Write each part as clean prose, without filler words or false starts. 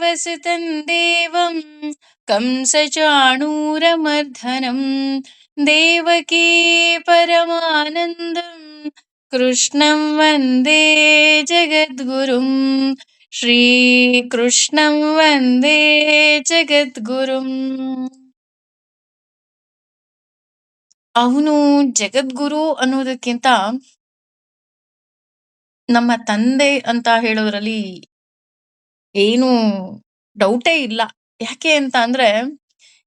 वसतं देवं कंसचाणूरमर्दनं देवकी परमानन्दं कृष्णं वन्दे जगद्गुरुं ಶ್ರೀಕೃಷ್ಣಂ ವಂದೇ ಜಗದ್ಗುರುಂ. ಅವನು ಜಗದ್ಗುರು ಅನ್ನೋದಕ್ಕಿಂತ ನಮ್ಮ ತಂದೆ ಅಂತ ಹೇಳೋದ್ರಲ್ಲಿ ಏನು ಡೌಟೇ ಇಲ್ಲ. ಯಾಕೆ ಅಂತ ಅಂದ್ರೆ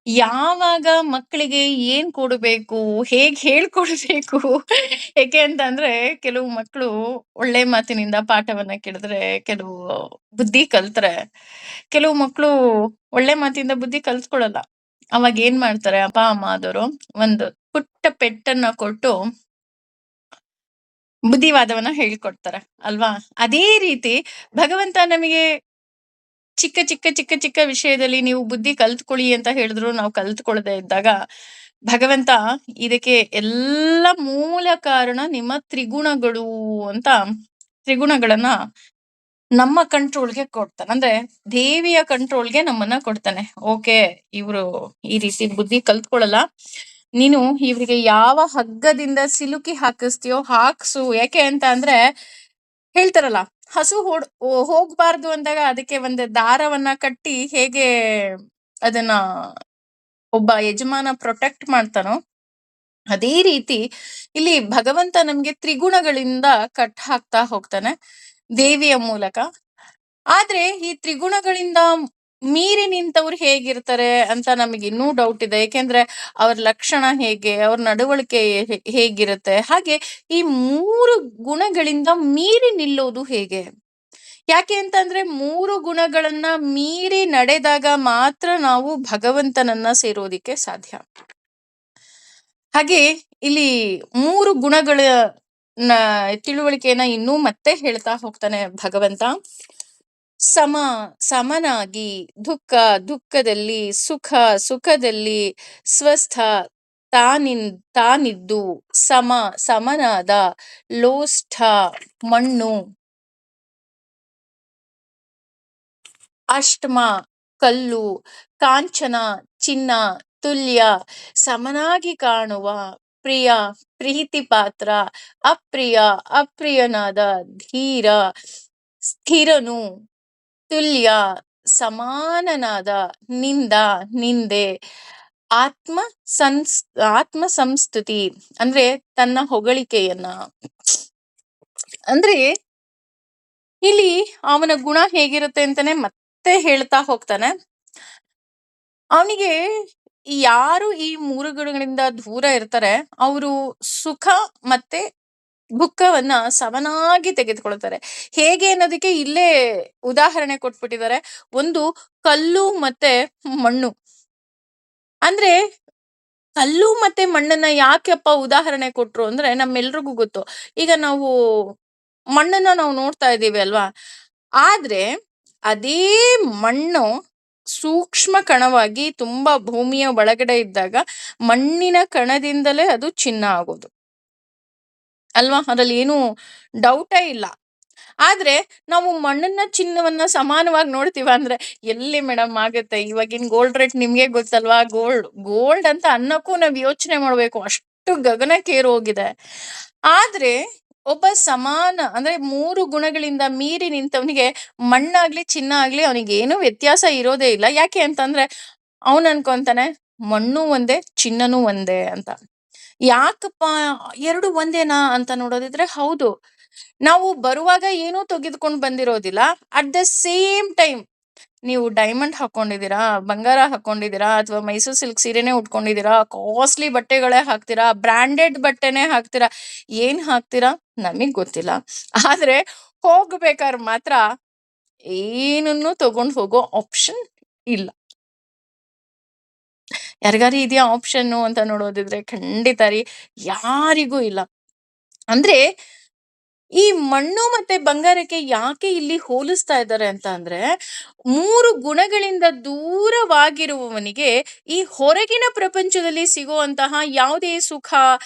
ಯಾವಾಗ ಮಕ್ಕಳಿಗೆ ಏನ್ ಕೊಡಬೇಕು, ಹೇಗ್ ಹೇಳ್ಕೊಡ್ಬೇಕು. ಯಾಕೆ ಅಂತ ಅಂದ್ರೆ ಕೆಲವು ಮಕ್ಕಳು ಒಳ್ಳೆ ಮಾತಿನಿಂದ ಪಾಠವನ್ನ ಕೇಳಿದ್ರೆ ಕೆಲವು ಬುದ್ಧಿ ಕಲ್ತ್ರೆ, ಕೆಲವು ಮಕ್ಕಳು ಒಳ್ಳೆ ಮಾತಿಂದ ಬುದ್ಧಿ ಕಲ್ತ್ಕೊಳಲ್ಲ. ಅವಾಗ ಏನ್ ಮಾಡ್ತಾರೆ ಅಪ್ಪ ಅಮ್ಮ ಆದವರು, ಒಂದು ಪುಟ್ಟ ಪೆಟ್ಟನ್ನ ಕೊಟ್ಟು ಬುದ್ಧಿವಾದವನ್ನ ಹೇಳ್ಕೊಡ್ತಾರೆ ಅಲ್ವಾ? ಅದೇ ರೀತಿ ಭಗವಂತ ನಮಗೆ ಚಿಕ್ಕ ಚಿಕ್ಕ ಚಿಕ್ಕ ಚಿಕ್ಕ ವಿಷಯದಲ್ಲಿ ನೀವು ಬುದ್ಧಿ ಕಲ್ತ್ಕೊಳ್ಳಿ ಅಂತ ಹೇಳಿದ್ರು ನಾವು ಕಲ್ತ್ಕೊಳ್ಳದೆ ಇದ್ದಾಗ ಭಗವಂತ ಇದಕ್ಕೆ ಎಲ್ಲ ಮೂಲ ಕಾರಣ ನಿಮ್ಮ ತ್ರಿಗುಣಗಳು ಅಂತ ತ್ರಿಗುಣಗಳನ್ನ ನಮ್ಮ ಕಂಟ್ರೋಲ್ಗೆ ಕೊಡ್ತಾನೆ. ಅಂದ್ರೆ ದೇವಿಯ ಕಂಟ್ರೋಲ್ಗೆ ನಮ್ಮನ್ನ ಕೊಡ್ತಾನೆ. ಓಕೆ, ಇವ್ರು ಈ ರೀತಿ ಬುದ್ಧಿ ಕಲ್ತ್ಕೊಳ್ಳಲ್ಲ, ನೀನು ಇವ್ರಿಗೆ ಯಾವ ಹಗ್ಗದಿಂದ ಸಿಲುಕಿ ಹಾಕಿಸ್ತೀಯೋ ಹಾಕ್ಸು. ಯಾಕೆ ಅಂತ ಅಂದ್ರೆ ಹೇಳ್ತಾರಲ್ಲ, ಹಸು ಹೋಗ್ಬಾರ್ದು ಅಂದಾಗ ಅದಕ್ಕೆ ಒಂದು ದಾರವನ್ನ ಕಟ್ಟಿ ಹೇಗೆ ಅದನ್ನ ಒಬ್ಬ ಯಜಮಾನ ಪ್ರೊಟೆಕ್ಟ್ ಮಾಡ್ತಾನೋ, ಅದೇ ರೀತಿ ಇಲ್ಲಿ ಭಗವಂತ ನಮ್ಗೆ ತ್ರಿಗುಣಗಳಿಂದ ಕಟ್ ಹಾಕ್ತಾ ಹೋಗ್ತಾನೆ ದೇವಿಯ ಮೂಲಕ. ಆದ್ರೆ ಈ ತ್ರಿಗುಣಗಳಿಂದ ಮೀರಿ ನಿಂತವ್ರು ಹೇಗಿರ್ತಾರೆ ಅಂತ ನಮಗೆ ಇನ್ನೂ ಡೌಟ್ ಇದೆ. ಯಾಕೆಂದ್ರೆ ಅವ್ರ ಲಕ್ಷಣ ಹೇಗೆ, ಅವ್ರ ನಡವಳಿಕೆ ಹೇಗಿರುತ್ತೆ, ಹಾಗೆ ಈ ಮೂರು ಗುಣಗಳಿಂದ ಮೀರಿ ನಿಲ್ಲೋದು ಹೇಗೆ? ಯಾಕೆ ಅಂತಂದ್ರೆ ಮೂರು ಗುಣಗಳನ್ನ ಮೀರಿ ನಡೆದಾಗ ಮಾತ್ರ ನಾವು ಭಗವಂತನನ್ನ ಸೇರೋದಿಕ್ಕೆ ಸಾಧ್ಯ. ಹಾಗೆ ಇಲ್ಲಿ ಮೂರು ಗುಣಗಳ ತಿಳುವಳಿಕೆಯನ್ನ ಇನ್ನೂ ಮತ್ತೆ ಹೇಳ್ತಾ ಹೋಗ್ತಾನೆ ಭಗವಂತ. ಸಮನಾಗಿ, ದುಃಖದಲ್ಲಿ, ಸುಖದಲ್ಲಿ, ಸ್ವಸ್ಥ ತಾನಿದ್ದು, ಸಮನಾದ, ಲೋಷ್ಠ ಮಣ್ಣು, ಅಷ್ಟಮ ಕಲ್ಲು, ಕಾಂಚನ ಚಿನ್ನ, ತುಲ್ಯ ಸಮನಾಗಿ ಕಾಣುವ, ಪ್ರೀತಿ ಪಾತ್ರ, ಅಪ್ರಿಯನಾದ, ಧೀರ ಸ್ಥಿರನು, ತುಲ್ಯ ಸಮಾನನಾದ, ನಿಂದೆ, ಆತ್ಮ ಸಂಸ್ತುತಿ ಅಂದ್ರೆ ತನ್ನ ಹೊಗಳಿಕೆಯನ್ನ. ಅಂದ್ರೆ ಇಲ್ಲಿ ಅವನ ಗುಣ ಹೇಗಿರುತ್ತೆ ಅಂತಾನೆ ಮತ್ತೆ ಹೇಳ್ತಾ ಹೋಗ್ತಾನೆ. ಅವನಿಗೆ ಯಾರು ಈ ಮೂರು ಗುಣಗಳಿಂದ ದೂರ ಇರ್ತಾರೆ ಅವರು ಸುಖ ಮತ್ತೆ ದುಃಖವನ್ನ ಸಮನಾಗಿ ತೆಗೆದುಕೊಳ್ತಾರೆ. ಹೇಗೆ ಅನ್ನೋದಕ್ಕೆ ಇಲ್ಲೇ ಉದಾಹರಣೆ ಕೊಟ್ಬಿಟ್ಟಿದ್ದಾರೆ. ಒಂದು ಕಲ್ಲು ಮತ್ತೆ ಮಣ್ಣು. ಅಂದ್ರೆ ಕಲ್ಲು ಮತ್ತೆ ಮಣ್ಣನ್ನ ಯಾಕೆಪ್ಪ ಉದಾಹರಣೆ ಕೊಟ್ರು ಅಂದ್ರೆ ನಮ್ಮೆಲ್ರಿಗೂ ಗೊತ್ತು. ಈಗ ನಾವು ಮಣ್ಣನ್ನ ನಾವು ನೋಡ್ತಾ ಇದ್ದೀವಿ ಅಲ್ವಾ, ಆದ್ರೆ ಅದೇ ಮಣ್ಣು ಸೂಕ್ಷ್ಮ ಕಣವಾಗಿ ತುಂಬಾ ಭೂಮಿಯ ಒಳಗಡೆ ಇದ್ದಾಗ ಮಣ್ಣಿನ ಕಣದಿಂದಲೇ ಅದು ಚಿನ್ನ ಆಗೋದು ಅಲ್ವಾ? ಅದ್ರಲ್ಲಿ ಏನು ಡೌಟೇ ಇಲ್ಲ. ಆದ್ರೆ ನಾವು ಮಣ್ಣನ್ನ ಚಿನ್ನವನ್ನ ಸಮಾನವಾಗಿ ನೋಡ್ತೀವ ಅಂದ್ರೆ ಎಲ್ಲಿ ಮೇಡಮ್ ಆಗುತ್ತೆ? ಇವಾಗಿನ ಗೋಲ್ಡ್ ರೇಟ್ ನಿಮ್ಗೆ ಗೊತ್ತಲ್ವಾ? ಗೋಲ್ಡ್ ಅಂತ ಅನ್ನಕ್ಕೂ ನಾವ್ ಯೋಚನೆ ಮಾಡ್ಬೇಕು, ಅಷ್ಟು ಗಗನಕ್ಕೇರಿ ಹೋಗಿದೆ. ಆದ್ರೆ ಒಬ್ಬ ಸಮಾನ ಅಂದ್ರೆ ಮೂರು ಗುಣಗಳಿಂದ ಮೀರಿ ನಿಂತವನಿಗೆ ಮಣ್ಣಾಗ್ಲಿ ಚಿನ್ನ ಆಗ್ಲಿ ಅವನಿಗೆ ಏನು ವ್ಯತ್ಯಾಸ ಇರೋದೇ ಇಲ್ಲ. ಯಾಕೆ ಅಂತಂದ್ರೆ ಅವನ್ ಅನ್ಕೊಂತಾನೆ ಮಣ್ಣು ಒಂದೇ ಚಿನ್ನನೂ ಒಂದೇ ಅಂತ. ಯಾಕಪ್ಪ ಎರಡು ಒಂದೇನಾ ಅಂತ ನೋಡೋದಿದ್ರೆ ಹೌದು. ನಾವು ಬರುವಾಗ ಏನೂ ತೆಗೆದುಕೊಂಡು ಬಂದಿರೋದಿಲ್ಲ. ಅಟ್ ದ ಸೇಮ್ ಟೈಮ್ ನೀವು ಡೈಮಂಡ್ ಹಾಕೊಂಡಿದ್ದೀರಾ, ಬಂಗಾರ ಹಾಕೊಂಡಿದ್ದೀರಾ, ಅಥವಾ ಮೈಸೂರು ಸಿಲ್ಕ್ ಸೀರೆನೇ ಉಟ್ಕೊಂಡಿದ್ದೀರಾ, ಕಾಸ್ಟ್ಲಿ ಬಟ್ಟೆಗಳೇ ಹಾಕ್ತೀರಾ, ಬ್ರಾಂಡೆಡ್ ಬಟ್ಟೆನೇ ಹಾಕ್ತೀರಾ, ಏನ್ ಹಾಕ್ತೀರಾ ನಮಗ್ ಗೊತ್ತಿಲ್ಲ. ಆದ್ರೆ ಹೋಗ್ಬೇಕಾದ್ರೆ ಮಾತ್ರ ಏನನ್ನು ತಗೊಂಡು ಹೋಗೋ ಆಪ್ಷನ್ ಇಲ್ಲ. ಯಾರಿಗಾರು ಇದೆಯಾ ಆಪ್ಷನ್ ಅಂತ ನೋಡೋದಿದ್ರೆ ಖಂಡಿತ ರೀ ಯಾರಿಗೂ ಇಲ್ಲ. ಅಂದ್ರೆ ಈ ಮಣ್ಣು ಮತ್ತೆ ಬಂಗಾರಕ್ಕೆ ಯಾಕೆ ಇಲ್ಲಿ ಹೋಲಿಸ್ತಾ ಇದ್ದಾರೆ ಅಂತ ಅಂದ್ರೆ ಮೂರು ಗುಣಗಳಿಂದ ದೂರವಾಗಿರುವವನಿಗೆ ಈ ಹೊರಗಿನ ಪ್ರಪಂಚದಲ್ಲಿ ಸಿಗುವಂತಹ ಯಾವುದೇ ಸುಖ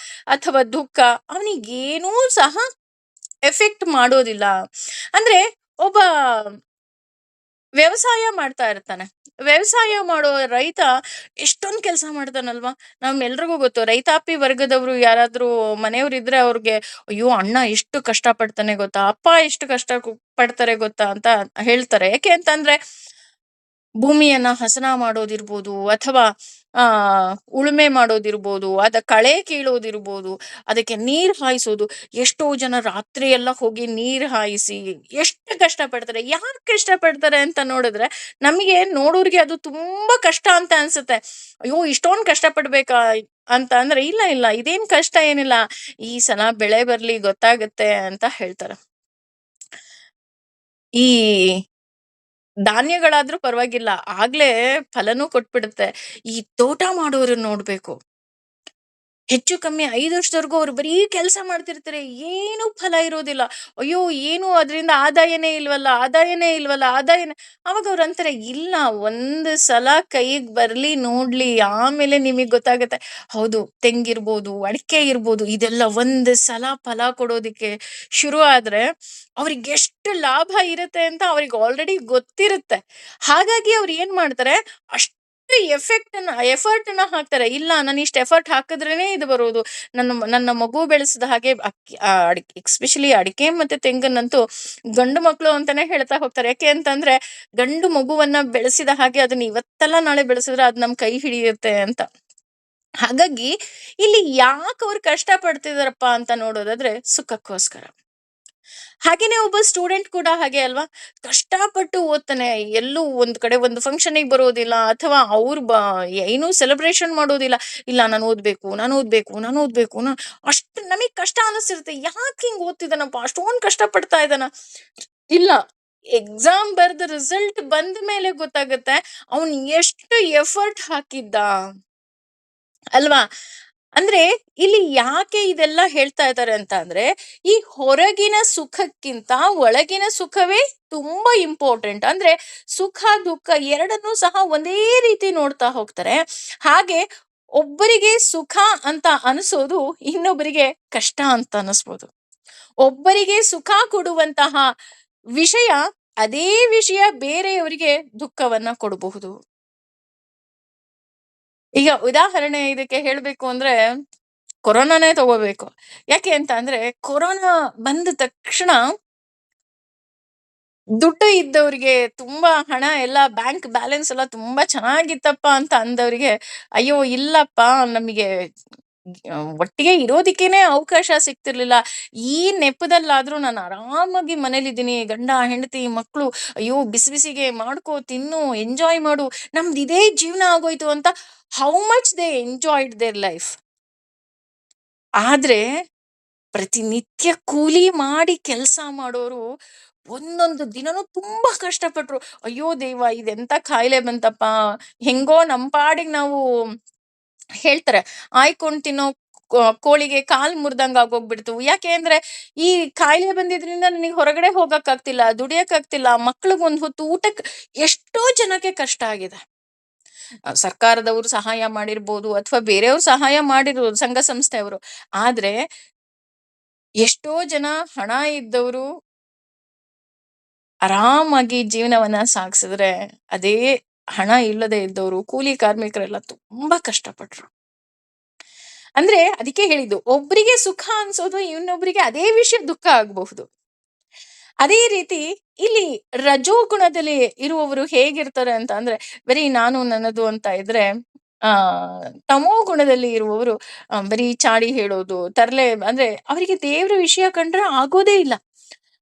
ಅಥವಾ ದುಃಖ ಅವನಿಗೇನೂ ಸಹ ಎಫೆಕ್ಟ್ ಮಾಡೋದಿಲ್ಲ. ಅಂದ್ರೆ ಒಬ್ಬ ವ್ಯವಸಾಯ ಮಾಡ್ತಾ ಇರ್ತಾನೆ. ವ್ಯವಸಾಯ ಮಾಡೋ ರೈತ ಎಷ್ಟೊಂದ್ ಕೆಲ್ಸ ಮಾಡ್ತಾನಲ್ವಾ? ನಮ್ಮೆಲ್ರಿಗೂ ಗೊತ್ತು. ರೈತಾಪಿ ವರ್ಗದವ್ರು ಯಾರಾದ್ರೂ ಮನೆಯವ್ರಿದ್ರೆ ಅವ್ರಿಗೆ, "ಅಯ್ಯೋ! ಅಣ್ಣ ಎಷ್ಟು ಕಷ್ಟ ಪಡ್ತಾನೆ ಗೊತ್ತಾ? ಅಪ್ಪ ಎಷ್ಟು ಕಷ್ಟ ಪಡ್ತಾರೆ ಗೊತ್ತಾ?" ಅಂತ ಹೇಳ್ತಾರೆ. ಯಾಕೆ ಅಂತಂದ್ರೆ ಭೂಮಿಯನ್ನ ಹಸನ ಮಾಡೋದಿರ್ಬೋದು, ಅಥವಾ ಆ ಉಳುಮೆ ಮಾಡೋದಿರ್ಬೋದು, ಕಳೆ ಕೀಳೋದಿರ್ಬೋದು, ಅದಕ್ಕೆ ನೀರ್ ಹಾಯಿಸೋದು. ಎಷ್ಟೋ ಜನ ರಾತ್ರಿ ಎಲ್ಲ ಹೋಗಿ ನೀರ್ ಹಾಯಿಸಿ ಎಷ್ಟು ಕಷ್ಟ ಪಡ್ತಾರೆ. ಯಾಕೆ ಕಷ್ಟ ಪಡ್ತಾರೆ ಅಂತ ನೋಡಿದ್ರೆ, ನಮಗೆ ನೋಡೋರ್ಗೆ ಅದು ತುಂಬಾ ಕಷ್ಟ ಅಂತ ಅನ್ಸುತ್ತೆ. ಅಯ್ಯೋ! ಇಷ್ಟೊಂದ್ ಕಷ್ಟ ಪಡ್ಬೇಕಾ ಅಂತ ಅಂದ್ರೆ, ಇಲ್ಲ ಇಲ್ಲ, ಇದೇನ್ ಕಷ್ಟ ಏನಿಲ್ಲ. ಈ ಸಲ ಬೆಳೆ ಬರ್ಲಿ ಗೊತ್ತಾಗತ್ತೆ ಅಂತ ಹೇಳ್ತಾರೆ. ಈ ಧಾನ್ಯಗಳಾದ್ರೂ ಪರವಾಗಿಲ್ಲ, ಆಗ್ಲೇ ಫಲನೂ ಕೊಟ್ಬಿಡುತ್ತೆ. ಈ ತೋಟ ಮಾಡೋರನ್ನ ನೋಡ್ಬೇಕು. ಹೆಚ್ಚು ಕಮ್ಮಿ 5 ವರ್ಷದವರೆಗೂ ಅವ್ರು ಬರೀ ಕೆಲಸ ಮಾಡ್ತಿರ್ತಾರೆ. ಏನು ಫಲ ಇರೋದಿಲ್ಲ. ಅಯ್ಯೋ! ಏನು ಅದರಿಂದ ಆದಾಯನೇ ಇಲ್ವಲ್ಲ, ಆದಾಯನೇ ಇಲ್ವಲ್ಲ, ಆದಾಯನೇ. ಅವಾಗ ಅವ್ರು ಅಂತಾರೆ, "ಇಲ್ಲ, ಒಂದು ಸಲ ಕೈಗ್ ಬರ್ಲಿ ನೋಡ್ಲಿ, ಆಮೇಲೆ ನಿಮಗ್ ಗೊತ್ತಾಗತ್ತೆ." ಹೌದು, ತೆಂಗಿರ್ಬೋದು, ಅಡಿಕೆ ಇರ್ಬೋದು, ಇದೆಲ್ಲ ಒಂದು ಸಲ ಫಲ ಕೊಡೋದಿಕ್ಕೆ ಶುರು ಆದ್ರೆ ಅವ್ರಿಗೆ ಎಷ್ಟು ಲಾಭ ಇರುತ್ತೆ ಅಂತ ಅವ್ರಿಗೆ ಆಲ್ರೆಡಿ ಗೊತ್ತಿರುತ್ತೆ. ಹಾಗಾಗಿ ಅವ್ರು ಏನ್ ಮಾಡ್ತಾರೆ, ಅಷ್ಟು ಎಫರ್ಟ್ ಅನ್ನ ಹಾಕ್ತಾರೆ. ಇಲ್ಲ, ನಾನು ಇಷ್ಟು ಎಫರ್ಟ್ ಹಾಕಿದ್ರೇನೆ ಇದು ಬರೋದು. ನನ್ನ ಮಗು ಬೆಳೆಸಿದ ಹಾಗೆ ಎಸ್ಪೆಷಲಿ ಅಡಿಕೆ ಮತ್ತೆ ತೆಂಗನ್ನಂತೂ ಗಂಡು ಮಕ್ಕಳು ಅಂತಾನೆ ಹೇಳ್ತಾ ಹೋಗ್ತಾರೆ. ಯಾಕೆ ಅಂತಂದ್ರೆ ಗಂಡು ಮಗುವನ್ನ ಬೆಳೆಸಿದ ಹಾಗೆ ಅದನ್ನ ಇವತ್ತಲ್ಲ ನಾಳೆ ಬೆಳೆಸಿದ್ರೆ ಅದ್ ನಮ್ ಕೈ ಹಿಡಿಯುತ್ತೆ ಅಂತ. ಹಾಗಾಗಿ ಇಲ್ಲಿ ಯಾಕೆ ಅವ್ರು ಕಷ್ಟ ಪಡ್ತಿದಾರಪ್ಪ ಅಂತ ನೋಡೋದಾದ್ರೆ ಸುಖಕ್ಕೋಸ್ಕರ. ಹಾಗೇನೆ ಒಬ್ಬ ಸ್ಟೂಡೆಂಟ್ ಕೂಡ ಹಾಗೆ ಅಲ್ವಾ? ಕಷ್ಟಪಟ್ಟು ಓದ್ತಾನೆ. ಎಲ್ಲೂ ಒಂದ್ ಕಡೆ ಒಂದು ಫಂಕ್ಷನ್‌ಗೆ ಬರೋದಿಲ್ಲ, ಅಥವಾ ಏನೂ ಸೆಲೆಬ್ರೇಷನ್ ಮಾಡೋದಿಲ್ಲ. ಇಲ್ಲ, ನಾನು ಓದ್ಬೇಕು, ನಾನು ಓದ್ಬೇಕು, ನಾನು ಓದ್ಬೇಕು. ಅಷ್ಟು ನಮಿಗ್ ಕಷ್ಟ ಅನಿಸ್ತಿರುತ್ತೆ. ಯಾಕೆ ಹಿಂಗ್ ಓದ್ತಿದ್ದಾನಪ್ಪ? ಅಷ್ಟೊಂದ್ ಕಷ್ಟ ಪಡ್ತಾ ಇದ್ದಾನ? ಇಲ್ಲ, ಎಕ್ಸಾಮ್ ಬರ್ದ್ ರಿಸಲ್ಟ್ ಬಂದ ಮೇಲೆ ಗೊತ್ತಾಗುತ್ತೆ ಅವ್ನು ಎಷ್ಟು ಎಫರ್ಟ್ ಹಾಕಿದ್ದ ಅಲ್ವಾ? ಅಂದ್ರೆ ಇಲ್ಲಿ ಯಾಕೆ ಇದೆಲ್ಲ ಹೇಳ್ತಾ ಇದ್ದಾರೆ ಅಂತ ಅಂದ್ರೆ, ಈ ಹೊರಗಿನ ಸುಖಕ್ಕಿಂತ ಒಳಗಿನ ಸುಖವೇ ತುಂಬಾ ಇಂಪಾರ್ಟೆಂಟ್. ಅಂದ್ರೆ ಸುಖ ದುಃಖ ಎರಡನ್ನೂ ಸಹ ಒಂದೇ ರೀತಿ ನೋಡ್ತಾ ಹೋಗ್ತಾರೆ. ಹಾಗೆ ಒಬ್ಬರಿಗೆ ಸುಖ ಅಂತ ಅನಿಸೋದು ಇನ್ನೊಬ್ಬರಿಗೆ ಕಷ್ಟ ಅಂತ ಅನಿಸ್ಬೋದು. ಒಬ್ಬರಿಗೆ ಸುಖ ಕೊಡುವಂತಹ ವಿಷಯ, ಅದೇ ವಿಷಯ ಬೇರೆಯವರಿಗೆ ದುಃಖವನ್ನ ಕೊಡಬಹುದು. ಈಗ ಉದಾಹರಣೆ ಇದಕ್ಕೆ ಹೇಳ್ಬೇಕು ಅಂದ್ರೆ ಕೊರೋನಾನೇ ತಗೋಬೇಕು. ಯಾಕೆ ಅಂತ ಅಂದ್ರೆ ಕೊರೋನಾ ಬಂದ ತಕ್ಷಣ ದುಡ್ಡು ಇದ್ದವ್ರಿಗೆ, ತುಂಬಾ ಹಣ ಎಲ್ಲ ಬ್ಯಾಂಕ್ ಬ್ಯಾಲೆನ್ಸ್ ಎಲ್ಲ ತುಂಬಾ ಚೆನ್ನಾಗಿತ್ತಪ್ಪ ಅಂತ ಅಂದವ್ರಿಗೆ, ಅಯ್ಯೋ ಇಲ್ಲಪ್ಪ, ನಮಗೆ ಒಟ್ಟಿಗೆ ಇರೋದಿಕ್ಕೇನೆ ಅವಕಾಶ ಸಿಗ್ತಿರ್ಲಿಲ್ಲ. ಈ ನೆಪದಲ್ಲಾದ್ರೂ ನಾನು ಆರಾಮಾಗಿ ಮನೇಲಿದ್ದೀನಿ. ಗಂಡ, ಹೆಂಡತಿ, ಮಕ್ಳು, ಅಯ್ಯೋ ಬಿಸಿ ಬಿಸಿಗೆ ಮಾಡ್ಕೋ, ತಿನ್ನು, ಎಂಜಾಯ್ ಮಾಡು, ನಮ್ದು ಇದೇ ಜೀವನ ಆಗೋಯ್ತು ಅಂತ how much they enjoyed their life. ಆದ್ರೆ ಪ್ರತಿನಿತ್ಯ ಕೂಲಿ ಮಾಡಿ ಕೆಲಸ ಮಾಡೋರು ಒಂದೊಂದು ದಿನನೂ ತುಂಬಾ ಕಷ್ಟಪಟ್ರು. ಅಯ್ಯೋ ದೇವ, ಇದೆಂತ ಕಾಯಿಲೆ ಬಂತಪ್ಪ, ಹೆಂಗೋ ನಮ್ ಪಾಡಿಗೆ ನಾವು, ಹೇಳ್ತಾರೆ, ಆಯ್ಕೊಂಡ್ ತಿನ್ನೋ ಕೋಳಿಗೆ ಕಾಲ್ ಮುರ್ದಂಗ್ ಆಗೋಗ್ಬಿಡ್ತು. ಯಾಕೆ ಅಂದ್ರೆ ಈ ಕಾಯಿಲೆ ಬಂದಿದ್ರಿಂದ ನನಗೆ ಹೊರಗಡೆ ಹೋಗಕ್ ಆಗ್ತಿಲ್ಲ, ದುಡಿಯಕ್ ಆಗ್ತಿಲ್ಲ, ಮಕ್ಳಿಗ್ ಒಂದ್ ಹೊತ್ತು ಊಟಕ್ಕೆ ಎಷ್ಟೋ ಜನಕ್ಕೆ ಕಷ್ಟ ಆಗಿದೆ. ಸರ್ಕಾರದವರು ಸಹಾಯ ಮಾಡಿರ್ಬೋದು, ಅಥವಾ ಬೇರೆಯವ್ರು ಸಹಾಯ ಮಾಡಿರ್ಬೋದು, ಸಂಘ ಸಂಸ್ಥೆಯವರು. ಆದ್ರೆ ಎಷ್ಟೋ ಜನ ಹಣ ಇದ್ದವರು ಆರಾಮಾಗಿ ಜೀವನವನ್ನ ಸಾಗಿಸಿದ್ರೆ, ಅದೇ ಹಣ ಇಲ್ಲದೆ ಇದ್ದವರು ಕೂಲಿ ಕಾರ್ಮಿಕರೆಲ್ಲ ತುಂಬಾ ಕಷ್ಟಪಟ್ರು. ಅಂದ್ರೆ ಅದಕ್ಕೆ ಹೇಳಿದ್ದು, ಒಬ್ರಿಗೆ ಸುಖ ಅನ್ಸೋದು ಇನ್ನೊಬ್ರಿಗೆ ಅದೇ ವಿಷಯ ದುಃಖ ಆಗಬಹುದು. ಅದೇ ರೀತಿ ಇಲ್ಲಿ ರಜೋಗುಣದಲ್ಲಿ ಇರುವವರು ಹೇಗಿರ್ತಾರೆ ಅಂತ ಅಂದ್ರೆ ಬರೀ ನಾನು ನನ್ನದು ಅಂತ ಇದ್ರೆ, ಆ ತಮೋ ಗುಣದಲ್ಲಿ ಇರುವವರು ಬರೀ ಚಾಡಿ ಹೇಳೋದು, ತರ್ಲೆ, ಅಂದ್ರೆ ಅವರಿಗೆ ದೇವ್ರ ವಿಷಯ ಕಂಡ್ರೆ ಆಗೋದೇ ಇಲ್ಲ.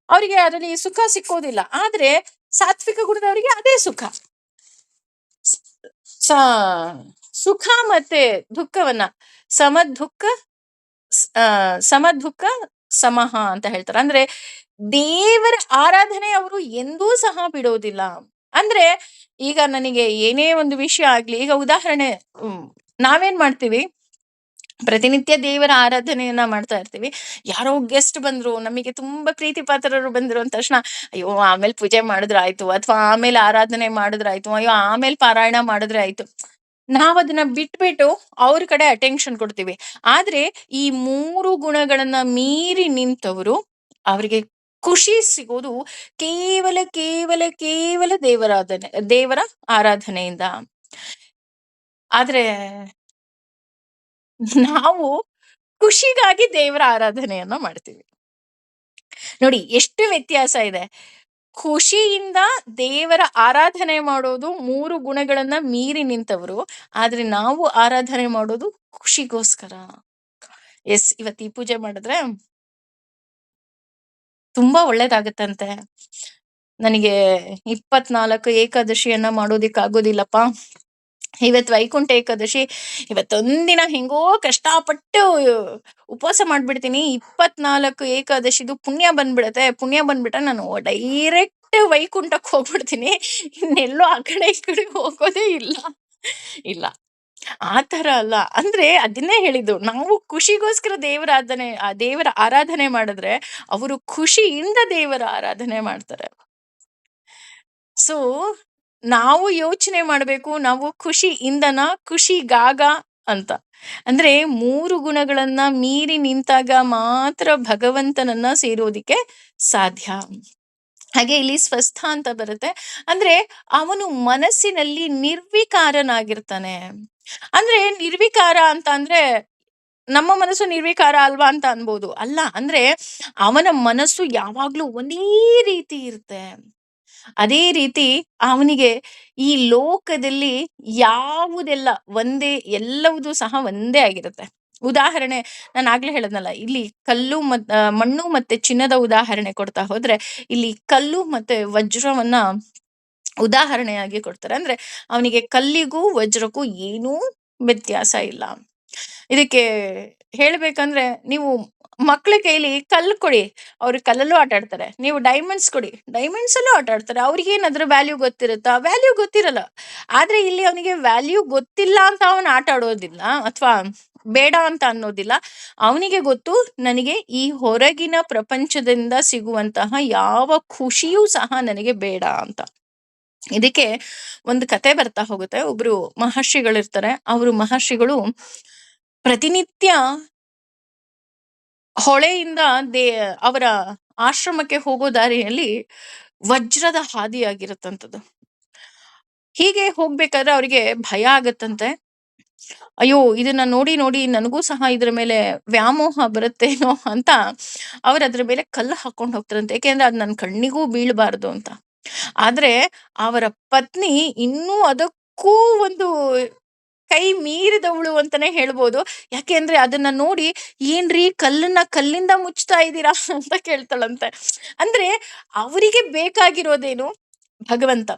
ಅವರಿಗೆ ಅದರಲ್ಲಿ ಸುಖ ಸಿಕ್ಕೋದಿಲ್ಲ. ಆದ್ರೆ ಸಾತ್ವಿಕ ಗುಣದವರಿಗೆ ಅದೇ ಸುಖ. ಸ ಸುಖ ಮತ್ತೆ ದುಃಖವನ್ನ ಸಮ ದುಃಖ ಸಮ ದುಃಖ ಸಮಹ ಅಂತ ಹೇಳ್ತಾರೆ. ಅಂದ್ರೆ ದೇವರ ಆರಾಧನೆ ಅವರು ಎಂದೂ ಸಹ ಬಿಡೋದಿಲ್ಲ. ಅಂದ್ರೆ ಈಗ ನನಗೆ ಏನೇ ಒಂದು ವಿಷಯ ಆಗ್ಲಿ, ಈಗ ಉದಾಹರಣೆ, ನಾವೇನ್ ಮಾಡ್ತೀವಿ, ಪ್ರತಿನಿತ್ಯ ದೇವರ ಆರಾಧನೆಯನ್ನ ಮಾಡ್ತಾ ಇರ್ತೀವಿ. ಯಾರೋ ಗೆಸ್ಟ್ ಬಂದ್ರು, ನಮಗೆ ತುಂಬಾ ಪ್ರೀತಿ ಪಾತ್ರರು ಬಂದ್ರು ಅಂದ ತಕ್ಷಣ, ಅಯ್ಯೋ ಆಮೇಲೆ ಪೂಜೆ ಮಾಡಿದ್ರಾಯ್ತು, ಅಥವಾ ಆಮೇಲೆ ಆರಾಧನೆ ಮಾಡಿದ್ರಾಯ್ತು, ಅಯ್ಯೋ ಆಮೇಲೆ ಪಾರಾಯಣ ಮಾಡಿದ್ರೆ ಆಯ್ತು. ನಾವ್ ಅದನ್ನ ಬಿಟ್ಬಿಟ್ಟು ಅವ್ರ ಕಡೆ ಅಟೆನ್ಷನ್ ಕೊಡ್ತೀವಿ. ಆದ್ರೆ ಈ 3 ಗುಣಗಳನ್ನ ಮೀರಿ ನಿಂತವರು, ಅವ್ರಿಗೆ ಖುಷಿ ಸಿಗೋದು ಕೇವಲ ಕೇವಲ ಕೇವಲ ದೇವರ ಆರಾಧನೆಯಿಂದ. ಆದ್ರೆ ನಾವು ಖುಷಿಗಾಗಿ ದೇವರ ಆರಾಧನೆಯನ್ನ ಮಾಡ್ತೀವಿ. ನೋಡಿ ಎಷ್ಟು ವ್ಯತ್ಯಾಸ ಇದೆ. ಖುಷಿಯಿಂದ ದೇವರ ಆರಾಧನೆ ಮಾಡೋದು 3 ಗುಣಗಳನ್ನ ಮೀರಿ ನಿಂತವರು. ಆದ್ರೆ ನಾವು ಆರಾಧನೆ ಮಾಡೋದು ಖುಷಿಗೋಸ್ಕರ. ಎಸ್, ಇವತ್ತು ಈ ಪೂಜೆ ಮಾಡಿದ್ರೆ ತುಂಬಾ ಒಳ್ಳೇದಾಗತ್ತಂತೆ. ನನಗೆ 24 ಏಕಾದಶಿಯನ್ನ ಮಾಡೋದಿಕ್ಕಾಗೋದಿಲ್ಲಪ್ಪ. ಇವತ್ತು ವೈಕುಂಠ ಏಕಾದಶಿ. ಇವತ್ತೊಂದಿನ ಹೆಂಗೋ ಕಷ್ಟಪಟ್ಟು ಉಪವಾಸ ಮಾಡ್ಬಿಡ್ತೀನಿ. 24 ಏಕಾದಶಿದು ಪುಣ್ಯ ಬಂದ್ಬಿಡತ್ತೆ. ಪುಣ್ಯ ಬಂದ್ಬಿಟ್ರೆ ನಾನು ಡೈರೆಕ್ಟ್ ವೈಕುಂಠಕ್ಕೆ ಹೋಗ್ಬಿಡ್ತೀನಿ. ಇನ್ನೆಲ್ಲೋ ಆ ಕಡೆ ಈ ಕಡೆ ಹೋಗೋದೇ ಇಲ್ಲ. ಇಲ್ಲ, ಆ ತರ ಅಲ್ಲ. ಅಂದ್ರೆ ಅದನ್ನೇ ಹೇಳಿದ್ದು, ನಾವು ಖುಷಿಗೋಸ್ಕರ ದೇವರ ಆರಾಧನೆ ಮಾಡಿದ್ರೆ ಅವರು ಖುಷಿಯಿಂದ ದೇವರ ಆರಾಧನೆ ಮಾಡ್ತಾರೆ. ಸೊ ನಾವು ಯೋಚನೆ ಮಾಡ್ಬೇಕು, ನಾವು ಖುಷಿಯಿಂದನ ಖುಷಿಗಾಗ ಅಂತ. ಅಂದ್ರೆ 3 ಗುಣಗಳನ್ನ ಮೀರಿ ನಿಂತಾಗ ಮಾತ್ರ ಭಗವಂತನನ್ನ ಸೇರೋದಿಕ್ಕೆ ಸಾಧ್ಯ. ಹಾಗೆ ಇಲ್ಲಿ ಸ್ವಸ್ಥ ಅಂತ ಬರುತ್ತೆ. ಅಂದ್ರೆ ಅವನು ಮನಸ್ಸಿನಲ್ಲಿ ನಿರ್ವಿಕಾರನಾಗಿರ್ತಾನೆ. ಅಂದ್ರೆ ನಿರ್ವಿಕಾರ ಅಂತ ಅಂದ್ರೆ ನಮ್ಮ ಮನಸ್ಸು ನಿರ್ವಿಕಾರ ಅಲ್ವಾ ಅಂತ ಅನ್ಬೋದು. ಅಲ್ಲ, ಅಂದ್ರೆ ಅವನ ಮನಸ್ಸು ಯಾವಾಗ್ಲೂ ಒಂದೇ ರೀತಿ ಇರುತ್ತೆ. ಅದೇ ರೀತಿ ಅವನಿಗೆ ಈ ಲೋಕದಲ್ಲಿ ಯಾವುದೆಲ್ಲ ಒಂದೇ, ಎಲ್ಲವೂ ಸಹ ಒಂದೇ ಆಗಿರುತ್ತೆ. ಉದಾಹರಣೆ, ನಾನು ಆಗ್ಲೇ ಹೇಳದ್ನಲ್ಲ, ಇಲ್ಲಿ ಮಣ್ಣು ಮತ್ತೆ ಚಿನ್ನದ ಉದಾಹರಣೆ ಕೊಡ್ತಾ ಹೋದ್ರೆ, ಇಲ್ಲಿ ಕಲ್ಲು ಮತ್ತೆ ವಜ್ರವನ್ನ ಉದಾಹರಣೆಯಾಗಿ ಕೊಡ್ತಾರೆ. ಅಂದ್ರೆ ಅವನಿಗೆ ಕಲ್ಲಿಗೂ ವಜ್ರಕ್ಕೂ ಏನೂ ವ್ಯತ್ಯಾಸ ಇಲ್ಲ. ಇದಕ್ಕೆ ಹೇಳ್ಬೇಕಂದ್ರೆ, ನೀವು ಮಕ್ಳ ಕೈಲಿ ಕಲ್ಲು ಕೊಡಿ, ಅವ್ರಿಗೆ ಕಲ್ಲಲ್ಲೂ ಆಟ ಆಡ್ತಾರೆ. ನೀವು ಡೈಮಂಡ್ಸ್ ಕೊಡಿ, ಡೈಮಂಡ್ಸ್ ಅಲ್ಲೂ ಆಟ ಆಡ್ತಾರೆ. ಅವ್ರಿಗೇನ್ ಅದ್ರ ವ್ಯಾಲ್ಯೂ ಗೊತ್ತಿರುತ್ತಾ? ವ್ಯಾಲ್ಯೂ ಗೊತ್ತಿರಲ್ಲ. ಆದ್ರೆ ಇಲ್ಲಿ ಅವನಿಗೆ ವ್ಯಾಲ್ಯೂ ಗೊತ್ತಿಲ್ಲ ಅಂತ ಅವನು ಆಟ ಆಡೋದಿಲ್ಲ, ಅಥವಾ ಬೇಡ ಅಂತ ಅನ್ನೋದಿಲ್ಲ. ಅವನಿಗೆ ಗೊತ್ತು, ನನಗೆ ಈ ಹೊರಗಿನ ಪ್ರಪಂಚದಿಂದ ಸಿಗುವಂತಹ ಯಾವ ಖುಷಿಯೂ ಸಹ ನನಗೆ ಬೇಡ ಅಂತ. ಇದಕ್ಕೆ ಒಂದು ಕತೆ ಬರ್ತಾ ಹೋಗುತ್ತೆ. ಒಬ್ರು ಮಹರ್ಷಿಗಳಿರ್ತಾರೆ. ಅವರು ಮಹರ್ಷಿಗಳು ಪ್ರತಿನಿತ್ಯ ಹೊಳೆಯಿಂದ ಅವರ ಆಶ್ರಮಕ್ಕೆ ಹೋಗೋ ದಾರಿಯಲ್ಲಿ ವಜ್ರದ ಹಾದಿಯಾಗಿರುತ್ತಂಥದ್ದು. ಹೀಗೆ ಹೋಗ್ಬೇಕಾದ್ರೆ ಅವ್ರಿಗೆ ಭಯ ಆಗತ್ತಂತೆ. ಅಯ್ಯೋ, ಇದನ್ನ ನೋಡಿ ನೋಡಿ ನನಗೂ ಸಹ ಇದ್ರ ಮೇಲೆ ವ್ಯಾಮೋಹ ಬರುತ್ತೇನೋ ಅಂತ ಅವ್ರ ಅದ್ರ ಮೇಲೆ ಕಲ್ಲು ಹಾಕೊಂಡು ಹೋಗ್ತಾರಂತೆ. ಯಾಕೆಂದ್ರೆ ಅದ್ ನನ್ನ ಕಣ್ಣಿಗೂ ಬೀಳ್ಬಾರ್ದು ಅಂತ. ಆದ್ರೆ ಅವರ ಪತ್ನಿ ಇನ್ನೂ ಅದಕ್ಕೂ ಒಂದು ಕೈ ಮೀರಿದವಳು ಅಂತಾನೆ ಹೇಳ್ಬೋದು. ಯಾಕೆಂದ್ರೆ ಅದನ್ನ ನೋಡಿ, ಏನ್ರಿ ಕಲ್ಲನ್ನ ಕಲ್ಲಿಂದ ಮುಚ್ತಾ ಇದ್ದೀರಾ ಅಂತ ಕೇಳ್ತಾಳಂತೆ. ಅಂದ್ರೆ ಅವರಿಗೆ ಬೇಕಾಗಿರೋದೇನು? ಭಗವಂತ.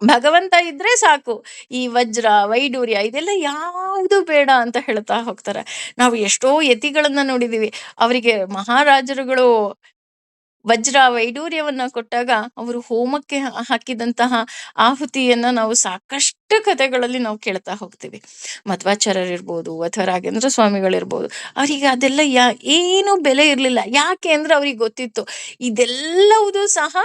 ಭಗವಂತ ಇದ್ರೆ ಸಾಕು. ಈ ವಜ್ರ ವೈಡೂರ್ಯ ಇದೆಲ್ಲ ಯಾವುದು ಬೇಡ ಅಂತ ಹೇಳ್ತಾ ಹೋಗ್ತಾರೆ. ನಾವು ಎಷ್ಟೋ ಯತಿಗಳನ್ನ ನೋಡಿದೀವಿ. ಅವರಿಗೆ ಮಹಾರಾಜರುಗಳು ವಜ್ರ ವೈಡೂರ್ಯವನ್ನ ಕೊಟ್ಟಾಗ ಅವರು ಹೋಮಕ್ಕೆ ಹಾಕಿದಂತಹ ಆಹುತಿಯನ್ನ ನಾವು ಸಾಕಷ್ಟು ಕಥೆಗಳಲ್ಲಿ ನಾವು ಕೇಳ್ತಾ ಹೋಗ್ತೀವಿ. ಮಧ್ವಾಚಾರ್ಯರಿರ್ಬೋದು ಅಥವಾ ರಾಘೇಂದ್ರ ಸ್ವಾಮಿಗಳಿರ್ಬೋದು, ಅವರಿಗೆ ಅದೆಲ್ಲ ಏನು ಬೆಲೆ ಇರ್ಲಿಲ್ಲ. ಯಾಕೆ ಅಂದ್ರೆ ಅವ್ರಿಗೆ ಗೊತ್ತಿತ್ತು, ಇದೆಲ್ಲವುದು ಸಹ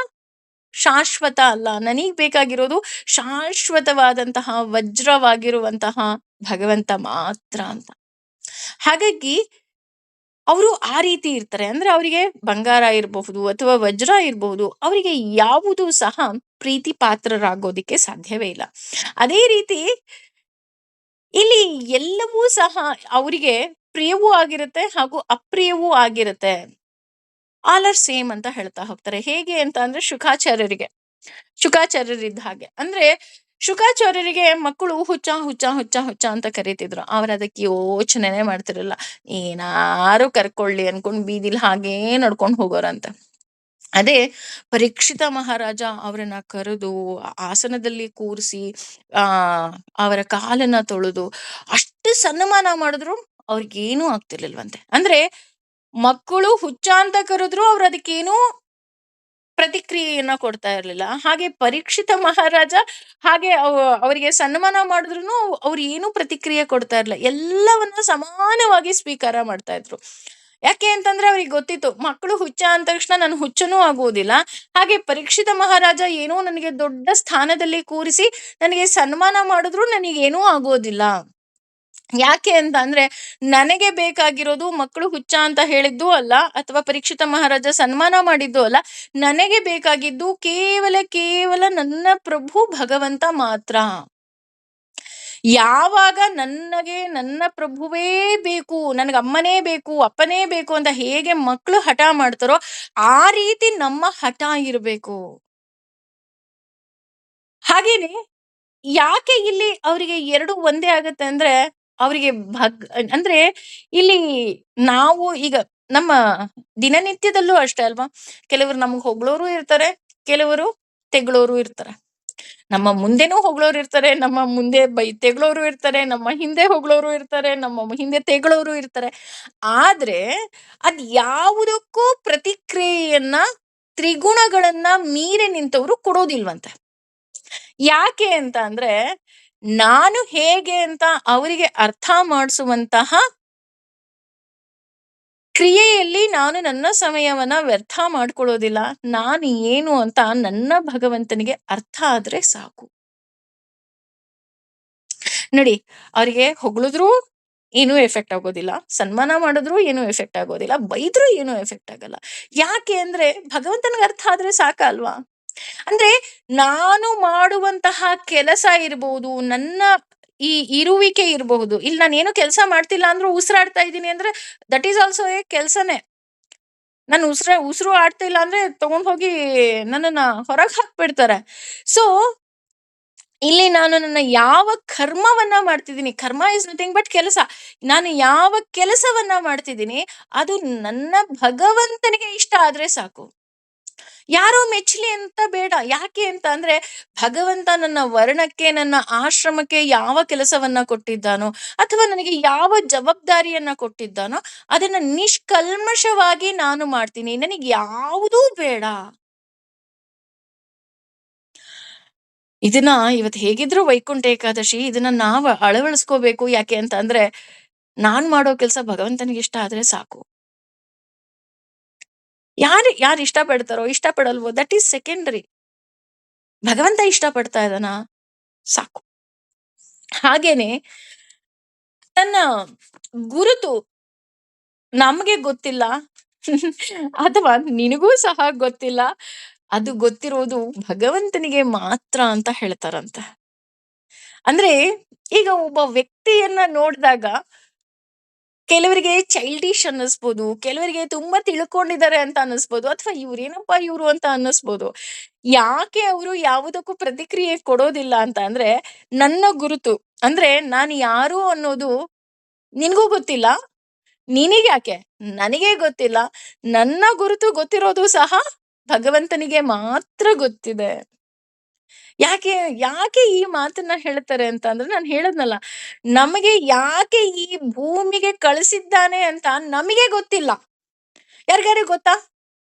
ಶಾಶ್ವತ ಅಲ್ಲ. ನನಗ್ ಬೇಕಾಗಿರೋದು ಶಾಶ್ವತವಾದಂತಹ ವಜ್ರವಾಗಿರುವಂತಹ ಭಗವಂತ ಮಾತ್ರ ಅಂತ. ಹಾಗಾಗಿ ಅವರು ಆ ರೀತಿ ಇರ್ತಾರೆ. ಅಂದ್ರೆ ಅವರಿಗೆ ಬಂಗಾರ ಇರಬಹುದು ಅಥವಾ ವಜ್ರ ಇರಬಹುದು, ಅವರಿಗೆ ಯಾವುದು ಸಹ ಪ್ರೀತಿ ಪಾತ್ರರಾಗೋದಿಕ್ಕೆ ಸಾಧ್ಯವೇ ಇಲ್ಲ. ಅದೇ ರೀತಿ ಇಲ್ಲಿ ಎಲ್ಲವೂ ಸಹ ಅವರಿಗೆ ಪ್ರಿಯವೂ ಆಗಿರುತ್ತೆ ಹಾಗೂ ಅಪ್ರಿಯವೂ ಆಗಿರುತ್ತೆ. ಆಲ್ ಆರ್ ಸೇಮ್ ಅಂತ ಹೇಳ್ತಾ ಹೋಗ್ತಾರೆ. ಹೇಗೆ ಅಂತ ಅಂದ್ರೆ, ಶುಕಾಚಾರ್ಯರಿದ್ದ ಹಾಗೆ. ಅಂದ್ರೆ ಶುಕಾಚಾರ್ಯರಿಗೆ ಮಕ್ಕಳು ಹುಚ್ಚ ಹುಚ್ಚ ಹುಚ್ಚ ಹುಚ್ಚ ಅಂತ ಕರೀತಿದ್ರು. ಅವ್ರ ಅದಕ್ಕೆ ಯೋಚನೆನೇ ಮಾಡ್ತಿರಲಿಲ್ಲ. ಏನಾರು ಕರ್ಕೊಳ್ಳಿ ಅನ್ಕೊಂಡ್ ಬೀದಿಲಿ ಹಾಗೇ ನಡ್ಕೊಂಡು ಹೋಗೋರಂತ. ಅದೇ ಪರೀಕ್ಷಿತ ಮಹಾರಾಜ ಅವರನ್ನ ಕರೆದು ಆಸನದಲ್ಲಿ ಕೂರಿಸಿ ಆ ಅವರ ಕಾಲನ್ನ ತೊಳೆದು ಅಷ್ಟು ಸನ್ಮಾನ ಮಾಡಿದ್ರು ಅವ್ರಿಗೇನೂ ಆಗ್ತಿರ್ಲಿಲ್ವಂತೆ. ಅಂದ್ರೆ ಮಕ್ಕಳು ಹುಚ್ಚ ಅಂತ ಕರೆದ್ರು ಅವ್ರು ಅದಕ್ಕೇನು ಪ್ರತಿಕ್ರಿಯೆಯನ್ನ ಕೊಡ್ತಾ ಇರ್ಲಿಲ್ಲ. ಹಾಗೆ ಪರೀಕ್ಷಿತ ಮಹಾರಾಜ ಹಾಗೆ ಅವರಿಗೆ ಸನ್ಮಾನ ಮಾಡಿದ್ರು ಅವ್ರು ಏನು ಪ್ರತಿಕ್ರಿಯೆ ಕೊಡ್ತಾ ಇರ್ಲಿಲ್ಲ. ಎಲ್ಲವನ್ನ ಸಮಾನವಾಗಿ ಸ್ವೀಕಾರ ಮಾಡ್ತಾ ಇದ್ರು. ಯಾಕೆ ಅಂತಂದ್ರೆ ಅವ್ರಿಗೆ ಗೊತ್ತಿತ್ತು, ಮಕ್ಕಳು ಹುಚ್ಚ ಅಂದ ತಕ್ಷಣ ನಾನು ಹುಚ್ಚನೂ ಆಗುವುದಿಲ್ಲ. ಹಾಗೆ ಪರೀಕ್ಷಿತ ಮಹಾರಾಜ ಏನೋ ನನಗೆ ದೊಡ್ಡ ಸ್ಥಾನದಲ್ಲಿ ಕೂರಿಸಿ ನನಗೆ ಸನ್ಮಾನ ಮಾಡಿದ್ರು ನನಗೇನೂ ಆಗೋದಿಲ್ಲ. ಯಾಕೆ ಅಂತ ಅಂದ್ರೆ, ನನಗೆ ಬೇಕಾಗಿರೋದು ಮಕ್ಕಳು ಹುಚ್ಚ ಅಂತ ಹೇಳಿದ್ದು ಅಲ್ಲ, ಅಥವಾ ಪರೀಕ್ಷಿತ ಮಹಾರಾಜ ಸನ್ಮಾನ ಮಾಡಿದ್ದು ಅಲ್ಲ. ನನಗೆ ಬೇಕಾಗಿದ್ದು ಕೇವಲ ನನ್ನ ಪ್ರಭು ಭಗವಂತ ಮಾತ್ರ. ಯಾವಾಗ ನನಗೆ ನನ್ನ ಪ್ರಭುವೇ ಬೇಕು, ನನಗೆ ಅಮ್ಮನೇ ಬೇಕು, ಅಪ್ಪನೇ ಬೇಕು ಅಂತ ಹೇಗೆ ಮಕ್ಕಳು ಹಠ ಮಾಡ್ತಾರೋ, ಆ ರೀತಿ ನಮ್ಮ ಹಠ ಇರಬೇಕು. ಹಾಗೇನೆ ಯಾಕೆ ಇಲ್ಲಿ ಅವರಿಗೆ ಎರಡು ಒಂದೇ ಆಗತ್ತೆ ಅಂದ್ರೆ, ಅವರಿಗೆ ಅಂದ್ರೆ ಇಲ್ಲಿ ನಾವು ಈಗ ನಮ್ಮ ದಿನನಿತ್ಯದಲ್ಲೂ ಅಷ್ಟೇ ಅಲ್ವಾ, ಕೆಲವರು ನಮ್ಗೆ ಹೊಗಳೋರು ಇರ್ತಾರೆ, ಕೆಲವರು ತೆಗಳೋರು ಇರ್ತಾರೆ. ನಮ್ಮ ಮುಂದೆನೂ ಹೊಗಳೋರು ಇರ್ತಾರೆ, ನಮ್ಮ ಮುಂದೆ ತೆಗಳೋರು ಇರ್ತಾರೆ, ನಮ್ಮ ಹಿಂದೆ ಹೊಗಳೋರು ಇರ್ತಾರೆ, ನಮ್ಮ ಹಿಂದೆ ತೆಗಳೋರು ಇರ್ತಾರೆ. ಆದ್ರೆ ಅದ್ ಯಾವುದಕ್ಕೂ ಪ್ರತಿಕ್ರಿಯೆಯನ್ನ ತ್ರಿಗುಣಗಳನ್ನ ಮೀರಿ ನಿಂತವರು ಕೊಡೋದಿಲ್ವಂತೆ. ಯಾಕೆ ಅಂತ ಅಂದ್ರೆ, ನಾನು ಹೇಗೆ ಅಂತ ಅವರಿಗೆ ಅರ್ಥ ಮಾಡಿಸುವಂತಹ ಕ್ರಿಯೆಯಲ್ಲಿ ನಾನು ನನ್ನ ಸಮಯವನ್ನ ವ್ಯರ್ಥ ಮಾಡ್ಕೊಳ್ಳೋದಿಲ್ಲ. ನಾನು ಏನು ಅಂತ ನನ್ನ ಭಗವಂತನಿಗೆ ಅರ್ಥ ಆದ್ರೆ ಸಾಕು. ನೋಡಿ, ಅವರಿಗೆ ಹೊಗಳಿದ್ರು ಏನೂ ಎಫೆಕ್ಟ್ ಆಗೋದಿಲ್ಲ, ಸನ್ಮಾನ ಮಾಡಿದ್ರು ಏನೂ ಎಫೆಕ್ಟ್ ಆಗೋದಿಲ್ಲ, ಬೈದ್ರು ಏನೂ ಎಫೆಕ್ಟ್ ಆಗಲ್ಲ. ಯಾಕೆ ಅಂದ್ರೆ ಭಗವಂತನಿಗೆ ಅರ್ಥ ಆದ್ರೆ ಸಾಕಲ್ವಾ. ಅಂದ್ರೆ ನಾನು ಮಾಡುವಂತಹ ಕೆಲಸ ಇರಬಹುದು, ನನ್ನ ಈ ಇರುವಿಕೆ ಇರಬಹುದು. ಇಲ್ಲಿ ನಾನೇನು ಕೆಲಸ ಮಾಡ್ತಿಲ್ಲ ಅಂದ್ರೂ ಉಸಿರಾಡ್ತಾ ಇದ್ದೀನಿ ಅಂದ್ರೆ ದಟ್ ಈಸ್ ಆಲ್ಸೋ ಎ ಕೆಲ್ಸನೇ. ನಾನು ಉಸಿರು ಆಡ್ತಾ ಇಲ್ಲ ಅಂದ್ರೆ ತಗೊಂಡ್ ಹೋಗಿ ನನ್ನನ್ನ ಹೊರಗೆ ಹಾಕ್ಬಿಡ್ತಾರೆ. ಸೊ ಇಲ್ಲಿ ನಾನು ನನ್ನ ಯಾವ ಕರ್ಮವನ್ನ ಮಾಡ್ತಿದ್ದೀನಿ, ಕರ್ಮ ಇಸ್ ನಥಿಂಗ್ ಬಟ್ ಕೆಲಸ. ನಾನು ಯಾವ ಕೆಲಸವನ್ನ ಮಾಡ್ತಿದ್ದೀನಿ ಅದು ನನ್ನ ಭಗವಂತನಿಗೆ ಇಷ್ಟ ಆದ್ರೆ ಸಾಕು. ಯಾರೋ ಮೆಚ್ಚಲಿ ಅಂತ ಬೇಡ. ಯಾಕೆ ಅಂತ ಅಂದ್ರೆ, ಭಗವಂತ ನನ್ನ ವರ್ಣಕ್ಕೆ, ನನ್ನ ಆಶ್ರಮಕ್ಕೆ ಯಾವ ಕೆಲಸವನ್ನ ಕೊಟ್ಟಿದ್ದಾನೋ, ಅಥವಾ ನನಗೆ ಯಾವ ಜವಾಬ್ದಾರಿಯನ್ನ ಕೊಟ್ಟಿದ್ದಾನೋ ಅದನ್ನ ನಿಷ್ಕಲ್ಮಶವಾಗಿ ನಾನು ಮಾಡ್ತೀನಿ. ನನಗೆ ಯಾವುದೂ ಬೇಡ. ಇದನ್ನ ಇವತ್ತು ಹೇಗಿದ್ರು ವೈಕುಂಠ ಏಕಾದಶಿ, ಇದನ್ನ ನಾವು ಅಳವಡಿಸ್ಕೋಬೇಕು. ಯಾಕೆ ಅಂತ ಅಂದ್ರೆ, ನಾನ್ ಮಾಡೋ ಕೆಲಸ ಭಗವಂತನಿಗೆ ಇಷ್ಟ ಆದ್ರೆ ಸಾಕು. ಯಾರು ಇಷ್ಟ ಪಡ್ತಾರೋ ಇಷ್ಟ ಪಡಲ್ವೋ ದಟ್ ಈಸ್ ಸೆಕೆಂಡರಿ. ಭಗವಂತ ಇಷ್ಟ ಪಡ್ತಾ ಇದ್ದಾನ ಸಾಕು. ಹಾಗೇನೆ ತನ್ನ ಗುರುತು ನಮ್ಗೆ ಗೊತ್ತಿಲ್ಲ ಅಥವಾ ನಿನಗೂ ಸಹ ಗೊತ್ತಿಲ್ಲ, ಅದು ಗೊತ್ತಿರೋದು ಭಗವಂತನಿಗೆ ಮಾತ್ರ ಅಂತ ಹೇಳ್ತಾರಂತೆ. ಅಂದ್ರೆ ಈಗ ಒಬ್ಬ ವ್ಯಕ್ತಿಯನ್ನ ನೋಡಿದಾಗ ಕೆಲವರಿಗೆ ಚೈಲ್ಡಿಶ್ ಅನ್ನಿಸ್ಬೋದು, ಕೆಲವರಿಗೆ ತುಂಬಾ ತಿಳ್ಕೊಂಡಿದ್ದಾರೆ ಅಂತ ಅನ್ನಿಸ್ಬೋದು, ಅಥವಾ ಇವ್ರೇನಪ್ಪಾ ಇವ್ರು ಅಂತ ಅನ್ನಿಸ್ಬೋದು. ಯಾಕೆ ಅವರು ಯಾವುದಕ್ಕೂ ಪ್ರತಿಕ್ರಿಯೆ ಕೊಡೋದಿಲ್ಲ ಅಂತ ಅಂದ್ರೆ, ನನ್ನ ಗುರುತು ಅಂದ್ರೆ ನಾನು ಯಾರು ಅನ್ನೋದು ನಿನ್ಗೂ ಗೊತ್ತಿಲ್ಲ, ನಿನಗ್ಯಾಕೆ ನನಗೆ ಗೊತ್ತಿಲ್ಲ. ನನ್ನ ಗುರುತು ಗೊತ್ತಿರೋದು ಸಹ ಭಗವಂತನಿಗೆ ಮಾತ್ರ ಗೊತ್ತಿದೆ. ಯಾಕೆ ಯಾಕೆ ಈ ಮಾತನ್ನ ಹೇಳ್ತಾರೆ ಅಂತ ಅಂದ್ರೆ, ನಾನು ಹೇಳದ್ನಲ್ಲ, ನಮಗೆ ಯಾಕೆ ಈ ಭೂಮಿಗೆ ಕಳಿಸಿದ್ದಾನೆ ಅಂತ ನಮಗೆ ಗೊತ್ತಿಲ್ಲ. ಯಾರಿಗಾರು ಗೊತ್ತಾ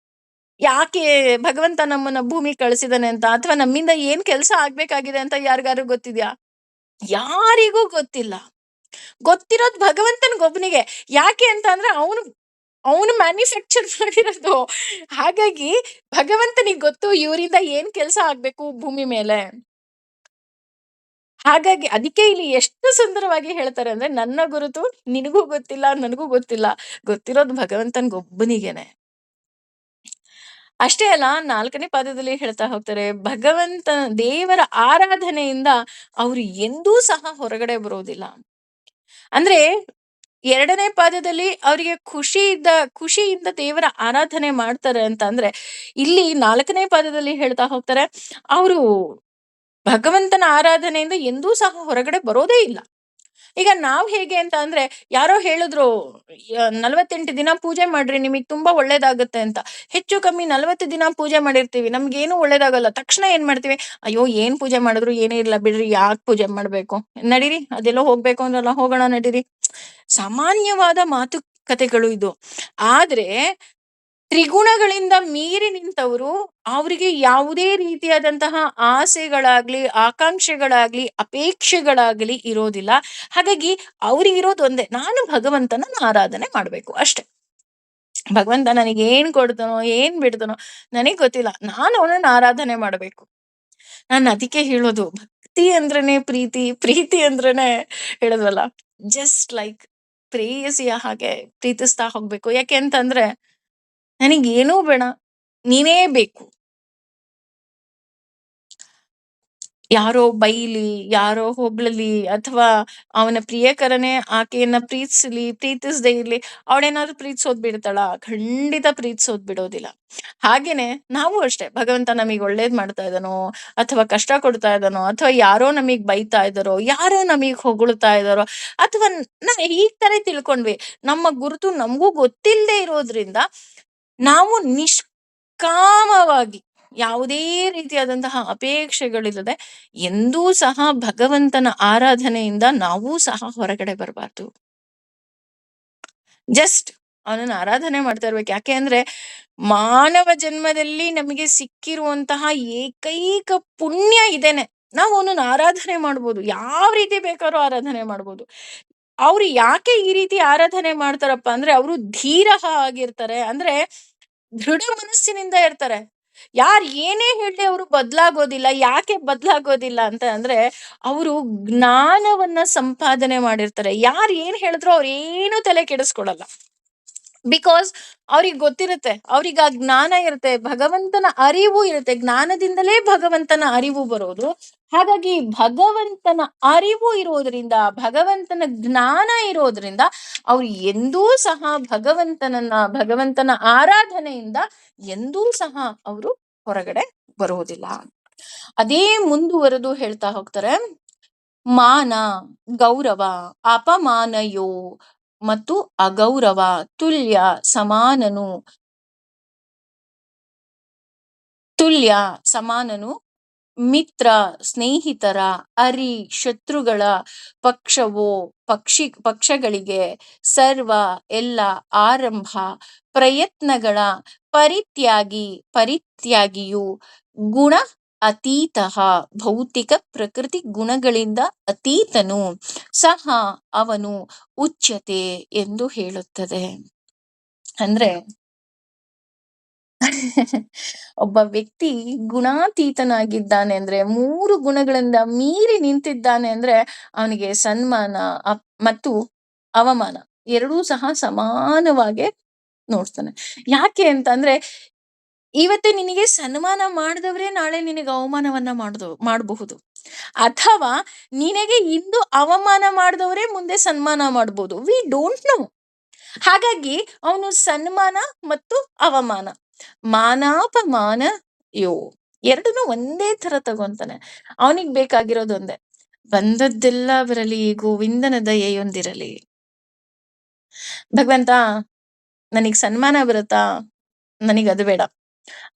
ಯಾಕೆ ಭಗವಂತ ನಮ್ಮನ್ನ ಭೂಮಿಗೆ ಕಳಿಸಿದಾನೆ ಅಂತ, ಅಥವಾ ನಮ್ಮಿಂದ ಏನ್ ಕೆಲಸ ಆಗ್ಬೇಕಾಗಿದೆ ಅಂತ ಯಾರಿಗಾರು ಗೊತ್ತಿದ್ಯಾ? ಯಾರಿಗೂ ಗೊತ್ತಿಲ್ಲ. ಗೊತ್ತಿರೋದು ಭಗವಂತನಿಗೊಬ್ಬನಿಗೆ. ಯಾಕೆ ಅಂತ ಅಂದ್ರೆ ಅವನು ಮ್ಯಾನುಫ್ಯಾಕ್ಚರ್ ಮಾಡಿರೋದು. ಹಾಗಾಗಿ ಭಗವಂತನಿಗೆ ಗೊತ್ತು ಇವರಿಂದ ಏನ್ ಕೆಲಸ ಆಗ್ಬೇಕು ಭೂಮಿ ಮೇಲೆ. ಹಾಗಾಗಿ ಅದಕ್ಕೆ ಇಲ್ಲಿ ಎಷ್ಟು ಸುಂದರವಾಗಿ ಹೇಳ್ತಾರೆ ಅಂದ್ರೆ, ನನ್ನ ಗುರುತು ನಿನಗೂ ಗೊತ್ತಿಲ್ಲ, ನನಗೂ ಗೊತ್ತಿಲ್ಲ, ಗೊತ್ತಿರೋದು ಭಗವಂತನಿಗೊಬ್ಬನಿಗೇನೆ. ಅಷ್ಟೇ ಅಲ್ಲ, 4ನೇ ಪಾದದಲ್ಲಿ ಹೇಳ್ತಾ ಹೋಗ್ತಾರೆ, ಭಗವಂತ ದೇವರ ಆರಾಧನೆಯಿಂದ ಅವರು ಎಂದೂ ಸಹ ಹೊರಗಡೆ ಬರೋದಿಲ್ಲ. ಅಂದ್ರೆ 2ನೇ ಪಾದದಲ್ಲಿ ಅವರಿಗೆ ಖುಷಿಯಿಂದ ದೇವರ ಆರಾಧನೆ ಮಾಡ್ತಾರೆ ಅಂತ ಅಂದ್ರೆ, ಇಲ್ಲಿ 4ನೇ ಪಾದದಲ್ಲಿ ಹೇಳ್ತಾ ಹೋಗ್ತಾರೆ, ಅವರು ಭಗವಂತನ ಆರಾಧನೆಯಿಂದ ಎಂದೂ ಸಹ ಹೊರಗಡೆ ಬರೋದೇ ಇಲ್ಲ. ಈಗ ನಾವ್ ಹೇಗೆ ಅಂತ ಅಂದ್ರೆ, ಯಾರೋ ಹೇಳಿದ್ರು 48 ದಿನ ಪೂಜೆ ಮಾಡ್ರಿ ನಿಮಗ್ ತುಂಬಾ ಒಳ್ಳೇದಾಗುತ್ತೆ ಅಂತ. ಹೆಚ್ಚು ಕಮ್ಮಿ 40 ದಿನ ಪೂಜೆ ಮಾಡಿರ್ತೀವಿ, ನಮ್ಗೇನು ಒಳ್ಳೇದಾಗಲ್ಲ. ತಕ್ಷಣ ಏನ್ ಮಾಡ್ತೀವಿ, ಅಯ್ಯೋ ಏನ್ ಪೂಜೆ ಮಾಡಿದ್ರು ಏನೇ ಇಲ್ಲ ಬಿಡ್ರಿ, ಯಾಕೆ ಪೂಜೆ ಮಾಡ್ಬೇಕು, ನಡೀರಿ ಅದೆಲ್ಲೋ ಹೋಗ್ಬೇಕು ಅಂದ್ರಲ್ಲ ಹೋಗೋಣ ನಡೀರಿ. ಸಾಮಾನ್ಯವಾದ ಮಾತುಕತೆಗಳು ಇದು. ಆದ್ರೆ ತ್ರಿಗುಣಗಳಿಂದ ಮೀರಿ ನಿಂತವರು, ಅವರಿಗೆ ಯಾವುದೇ ರೀತಿಯಾದಂತಹ ಆಸೆಗಳಾಗ್ಲಿ, ಆಕಾಂಕ್ಷೆಗಳಾಗ್ಲಿ, ಅಪೇಕ್ಷೆಗಳಾಗ್ಲಿ ಇರೋದಿಲ್ಲ. ಹಾಗಾಗಿ ಅವ್ರಿಗಿರೋದು ಒಂದೇ, ನಾನು ಭಗವಂತನ ಆರಾಧನೆ ಮಾಡ್ಬೇಕು ಅಷ್ಟೆ. ಭಗವಂತ ನನಗೆ ಏನ್ ಕೊಡ್ತಾನೋ ಏನ್ ಬಿಡ್ತಾನೋ ನನಗ್ ಗೊತ್ತಿಲ್ಲ, ನಾನು ಅವನನ್ನ ಆರಾಧನೆ ಮಾಡ್ಬೇಕು. ನಾನು ಅದಕ್ಕೆ ಹೇಳೋದು, ಭಕ್ತಿ ಅಂದ್ರೇನೆ ಪ್ರೀತಿ, ಪ್ರೀತಿ ಅಂದ್ರೇನೆ ಹೇಳಿದ್ವಲ್ಲ ಜಸ್ಟ್ ಲೈಕ್ ಪ್ರೇಯಸಿಯ ಹಾಗೆ ಪ್ರೀತಿಸ್ತಾ ಹೋಗ್ಬೇಕು. ಯಾಕೆ ಅಂತಂದ್ರೆ ನನಗೇನೂ ಬೇಡ, ನೀನೇ ಬೇಕು. ಯಾರೋ ಬೈಲಿ, ಯಾರೋ ಹೊಗಳಲಿ, ಅಥವಾ ಅವನ ಪ್ರಿಯಕರನೇ ಆಕೆಯನ್ನ ಪ್ರೀತಿಸದೇ ಇರ್ಲಿ, ಅವಳೇನಾದ್ರೂ ಪ್ರೀತಿಸೋದ್ ಬಿಡ್ತಾಳ? ಖಂಡಿತ ಪ್ರೀತಿಸೋದ್ ಬಿಡೋದಿಲ್ಲ. ಹಾಗೇನೆ ನಾವು ಅಷ್ಟೇ, ಭಗವಂತ ನಮಗ್ ಒಳ್ಳೇದ್ ಮಾಡ್ತಾ ಇದ್ದಾನೋ, ಅಥವಾ ಕಷ್ಟ ಕೊಡ್ತಾ ಇದ್ದಾನೋ, ಅಥವಾ ಯಾರೋ ನಮಗ್ ಬೈತಾ ಇದ್ದಾರೋ, ಯಾರೋ ನಮಗ್ ಹೊಗಳ್ತಾ ಇದ್ದಾರೋ, ಅಥವಾ ಈ ತರ ತಿಳ್ಕೊಂಡ್ವಿ, ನಮ್ಮ ಗುರುತು ನಮಗೂ ಗೊತ್ತಿಲ್ಲದೆ ಇರೋದ್ರಿಂದ ನಾವು ನಿಷ್ಕಾಮವಾಗಿ ಯಾವುದೇ ರೀತಿಯಾದಂತಹ ಅಪೇಕ್ಷೆಗಳಿಲ್ಲದೆ ಎಂದೂ ಸಹ ಭಗವಂತನ ಆರಾಧನೆಯಿಂದ ನಾವೂ ಸಹ ಹೊರಗಡೆ ಬರಬಾರ್ದು. ಜಸ್ಟ್ ಅವನನ್ನ ಆರಾಧನೆ ಮಾಡ್ತಾ ಇರ್ಬೇಕು. ಯಾಕೆ ಅಂದ್ರೆ ಮಾನವ ಜನ್ಮದಲ್ಲಿ ನಮಗೆ ಸಿಕ್ಕಿರುವಂತಹ ಏಕೈಕ ಪುಣ್ಯ ಇದೇನೆ. ನಾವು ಅವನನ್ನ ಆರಾಧನೆ ಮಾಡ್ಬೋದು, ಯಾವ ರೀತಿ ಬೇಕಾದ್ರೂ ಆರಾಧನೆ ಮಾಡ್ಬೋದು. ಅವ್ರು ಯಾಕೆ ಈ ರೀತಿ ಆರಾಧನೆ ಮಾಡ್ತಾರಪ್ಪ ಅಂದ್ರೆ, ಅವರು ಧೀರ ಆಗಿರ್ತಾರೆ, ಅಂದ್ರೆ ದೃಢ ಮನಸ್ಸಿನಿಂದ ಇರ್ತಾರೆ. ಯಾರ್ ಏನೇ ಹೇಳಿ ಅವರು ಬದ್ಲಾಗೋದಿಲ್ಲ. ಯಾಕೆ ಬದ್ಲಾಗೋದಿಲ್ಲ ಅಂತ ಅಂದ್ರೆ, ಅವರು ಜ್ಞಾನವನ್ನ ಸಂಪಾದನೆ ಮಾಡಿರ್ತಾರೆ. ಯಾರ್ ಏನ್ ಹೇಳಿದ್ರು ಅವ್ರ ಏನು ತಲೆ ಕೆಡಿಸ್ಕೊಳಲ್ಲ. ಬಿಕಾಸ್ ಅವ್ರಿಗೆ ಗೊತ್ತಿರುತ್ತೆ, ಅವ್ರಿಗೆ ಆ ಜ್ಞಾನ ಇರುತ್ತೆ, ಭಗವಂತನ ಅರಿವು ಇರುತ್ತೆ. ಜ್ಞಾನದಿಂದಲೇ ಭಗವಂತನ ಅರಿವು ಬರೋದು. ಹಾಗಾಗಿ ಭಗವಂತನ ಅರಿವು ಇರೋದ್ರಿಂದ, ಭಗವಂತನ ಜ್ಞಾನ ಇರೋದ್ರಿಂದ ಅವ್ರು ಎಂದೂ ಸಹ ಭಗವಂತನ ಆರಾಧನೆಯಿಂದ ಎಂದೂ ಸಹ ಅವರು ಹೊರಗಡೆ ಬರುವುದಿಲ್ಲ. ಅದೇ ಮುಂದುವರೆದು ಹೇಳ್ತಾ ಹೋಗ್ತಾರೆ, ಮಾನ, ಗೌರವ, ಅಪಮಾನಯೋ ಮತ್ತು ಅಗೌರವ ತುಲ್ಯ ಸಮಾನನು ಮಿತ್ರ ಸ್ನೇಹಿತರ ಅರಿ ಶತ್ರುಗಳ ಪಕ್ಷಗಳಿಗೆ ಸರ್ವ ಎಲ್ಲ ಆರಂಭ ಪ್ರಯತ್ನಗಳ ಪರಿತ್ಯಾಗಿಯು ಗುಣ ಅತೀತ ಭೌತಿಕ ಪ್ರಕೃತಿ ಗುಣಗಳಿಂದ ಅತೀತನು ಸಹ ಅವನು ಉಚ್ಯತೆ ಎಂದು ಹೇಳುತ್ತದೆ. ಅಂದ್ರೆ ಒಬ್ಬ ವ್ಯಕ್ತಿ ಗುಣಾತೀತನಾಗಿದ್ದಾನೆ ಅಂದ್ರೆ, 3 ಗುಣಗಳಿಂದ ಮೀರಿ ನಿಂತಿದ್ದಾನೆ ಅಂದ್ರೆ, ಅವನಿಗೆ ಸನ್ಮಾನ ಮತ್ತು ಅವಮಾನ ಎರಡೂ ಸಹ ಸಮಾನವಾಗಿ ನೋಡ್ತಾನೆ. ಯಾಕೆ ಅಂತಂದ್ರೆ, ಇವತ್ತು ನಿನಗೆ ಸನ್ಮಾನ ಮಾಡಿದವರೇ ನಾಳೆ ನಿನಗೆ ಅವಮಾನವನ್ನ ಮಾಡಬಹುದು, ಅಥವಾ ನಿನಗೆ ಇಂದು ಅವಮಾನ ಮಾಡಿದವರೇ ಮುಂದೆ ಸನ್ಮಾನ ಮಾಡಬಹುದು. We don't know. ಹಾಗಾಗಿ ಅವನು ಸನ್ಮಾನ ಮತ್ತು ಅವಮಾನ, ಮಾನಾಪಮಾನ ಎರಡನ್ನೂ ಒಂದೇ ತರ ತಗೊಂತಾನೆ. ಅವನಿಗೆ ಬೇಕಾಗಿರೋದು ಒಂದೇ, ಬಂದದ್ದೆಲ್ಲ ಬರಲಿ, ಗೋವಿಂದನ ದಯೆಯೊಂದಿರಲಿ. ಭಗವಂತ ನನಗ್ ಸನ್ಮಾನ ಬರುತ್ತಾ? ನನಗದು ಬೇಡ.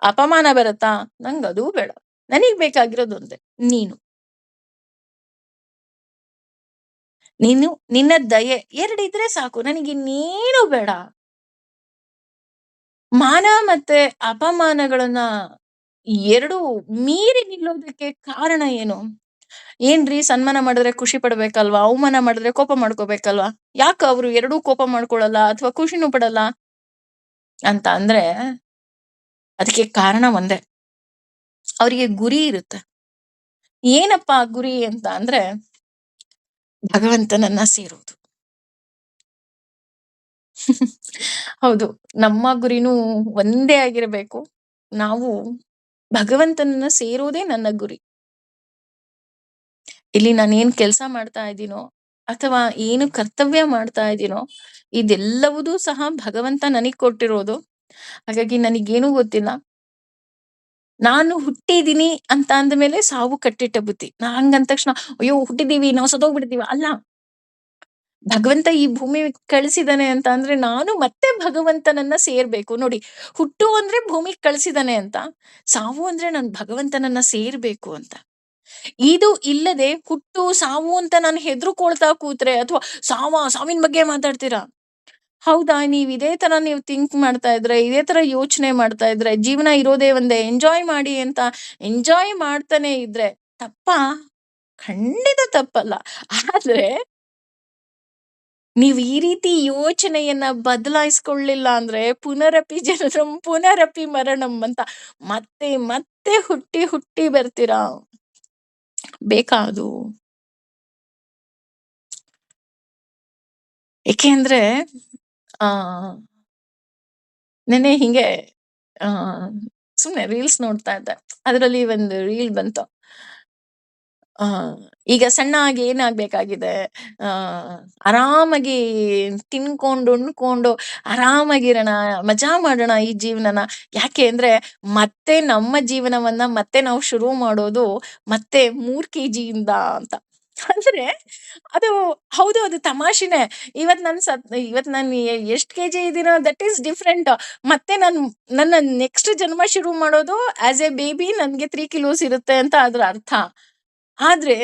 ಅಪಮಾನ ಬರುತ್ತಾ? ನಂಗದೂ ಬೇಡ. ನನಗ್ ಬೇಕಾಗಿರೋದು ಒಂದೇ, ನಿನ್ನ ದಯೆ ಎರಡಿದ್ರೆ ಸಾಕು, ನನಗಿನ್ನೇನು ಬೇಡ. ಮಾನ ಮತ್ತೆ ಅಪಮಾನಗಳನ್ನ ಎರಡು ಮೀರಿ ನಿಲ್ಲೋದಕ್ಕೆ ಕಾರಣ ಏನು? ಏನ್ರಿ, ಸನ್ಮಾನ ಮಾಡಿದ್ರೆ ಖುಷಿ ಪಡ್ಬೇಕಲ್ವಾ, ಅವಮಾನ ಮಾಡಿದ್ರೆ ಕೋಪ ಮಾಡ್ಕೋಬೇಕಲ್ವಾ? ಯಾಕ ಅವ್ರು ಎರಡೂ ಕೋಪ ಮಾಡ್ಕೊಳಲ್ಲ ಅಥವಾ ಖುಷಿನೂ ಪಡಲ್ಲ ಅಂತ ಅಂದ್ರೆ, ಅದಕ್ಕೆ ಕಾರಣ ಒಂದೇ, ಅವರಿಗೆ ಗುರಿ ಇರುತ್ತೆ. ಏನಪ್ಪಾ ಗುರಿ ಅಂತ ಅಂದ್ರೆ, ಭಗವಂತನನ್ನ ಸೇರೋದು. ಹೌದು, ನಮ್ಮ ಗುರಿನೂ ಒಂದೇ ಆಗಿರಬೇಕು. ನಾವು ಭಗವಂತನನ್ನ ಸೇರೋದೇ ನನ್ನ ಗುರಿ. ಇಲ್ಲಿ ನಾನೇನ್ ಕೆಲಸ ಮಾಡ್ತಾ ಇದ್ದೀನೋ, ಅಥವಾ ಏನು ಕರ್ತವ್ಯ ಮಾಡ್ತಾ ಇದ್ದೀನೋ, ಇದೆಲ್ಲವುದೂ ಸಹ ಭಗವಂತ ನನಗ್ ಕೊಟ್ಟಿರೋದು. ಹಾಗಾಗಿ ನನಗೇನು ಗೊತ್ತಿಲ್ಲ. ನಾನು ಹುಟ್ಟಿದೀನಿ ಅಂತ ಅಂದ್ಮೇಲೆ ಸಾವು ಕಟ್ಟಿಟ್ಟ ಬುತ್ತಿ. ಹಂಗಂದ ತಕ್ಷಣ ಅಯ್ಯೋ ಹುಟ್ಟಿದೀವಿ, ನಾವು ಸತ್ತೋಗ್ಬಿಡ್ತೀವಿ ಅಲ್ಲ. ಭಗವಂತ ಈ ಭೂಮಿ ಕಳಿಸಿದಾನೆ ಅಂತ ಅಂದ್ರೆ, ನಾನು ಮತ್ತೆ ಭಗವಂತನನ್ನ ಸೇರ್ಬೇಕು. ನೋಡಿ, ಹುಟ್ಟು ಅಂದ್ರೆ ಭೂಮಿಗೆ ಕಳಿಸಿದಾನೆ ಅಂತ, ಸಾವು ಅಂದ್ರೆ ನಾನು ಭಗವಂತನನ್ನ ಸೇರ್ಬೇಕು ಅಂತ. ಇದು ಇಲ್ಲದೆ ಹುಟ್ಟು ಸಾವು ಅಂತ ನಾನು ಹೆದರ್ಕೊಳ್ತಾ ಕೂತ್ರೆ, ಅಥವಾ ಸಾವಿನ ಬಗ್ಗೆ ಮಾತಾಡ್ತೀರಾ? ಹೌದಾ? ಇದೇ ತರ ನೀವು ಥಿಂಕ್ ಮಾಡ್ತಾ ಇದ್ರೆ, ಇದೇ ತರ ಯೋಚನೆ ಮಾಡ್ತಾ ಇದ್ರೆ, ಜೀವನ ಇರೋದೇ ಒಂದೇ, ಎಂಜಾಯ್ ಮಾಡಿ ಅಂತ ಎಂಜಾಯ್ ಮಾಡ್ತಾನೆ ಇದ್ರೆ ತಪ್ಪಾ? ಖಂಡಿತ ತಪ್ಪಲ್ಲ. ಆದ್ರೆ ನೀವು ಈ ರೀತಿ ಯೋಚನೆಯನ್ನ ಬದಲಾಯಿಸ್ಕೊಳ್ಳಿಲ್ಲ ಅಂದ್ರೆ, ಪುನರಪಿ ಜನನಂ ಪುನರಪಿ ಮರಣಂ ಅಂತ ಮತ್ತೆ ಮತ್ತೆ ಹುಟ್ಟಿ ಹುಟ್ಟಿ ಬರ್ತೀರಾ? ಬೇಕಾ ಅದು? ಏಕೆಂದ್ರೆ ಆ ನೆನ್ನೆ ಹಿಂಗೆ ಆ ಸುಮ್ನೆ ರೀಲ್ಸ್ ನೋಡ್ತಾ ಇದ್ದೆ. ಅದರಲ್ಲಿ ಒಂದು ರೀಲ್ ಬಂತು. ಆ ಈಗ ಸಣ್ಣ ಆಗಿ ಏನಾಗ್ಬೇಕಾಗಿದೆ? ಆ ಆರಾಮಾಗಿ ತಿನ್ಕೊಂಡು, ಉಣ್ಕೊಂಡು ಆರಾಮಾಗಿರೋಣ, ಮಜಾ ಮಾಡೋಣ ಈ ಜೀವನನ. ಯಾಕೆ ಅಂದ್ರೆ ಮತ್ತೆ ನಮ್ಮ ಜೀವನವನ್ನ ಮತ್ತೆ ನಾವು ಶುರು ಮಾಡೋದು ಮತ್ತೆ 3 ಕೆಜಿಯಿಂದ ಅಂತ. ಅಂದ್ರೆ ಅದು ಹೌದು, ಅದು ತಮಾಷೆನೆ. ಇವತ್ ನಾನು ಎಷ್ಟ್ ಕೆಜಿ ಇದೀನೋ ದಟ್ ಈಸ್ ಡಿಫರೆಂಟ್. ಮತ್ತೆ ನನ್ನ ನೆಕ್ಸ್ಟ್ ಜನ್ಮ ಶುರು ಮಾಡೋದು ಆಸ್ ಎ ಬೇಬಿ ನನ್ಗೆ 3 ಕಿಲೋಸ್ ಇರುತ್ತೆ ಅಂತ ಅದ್ರ ಅರ್ಥ. ಆದ್ರೆ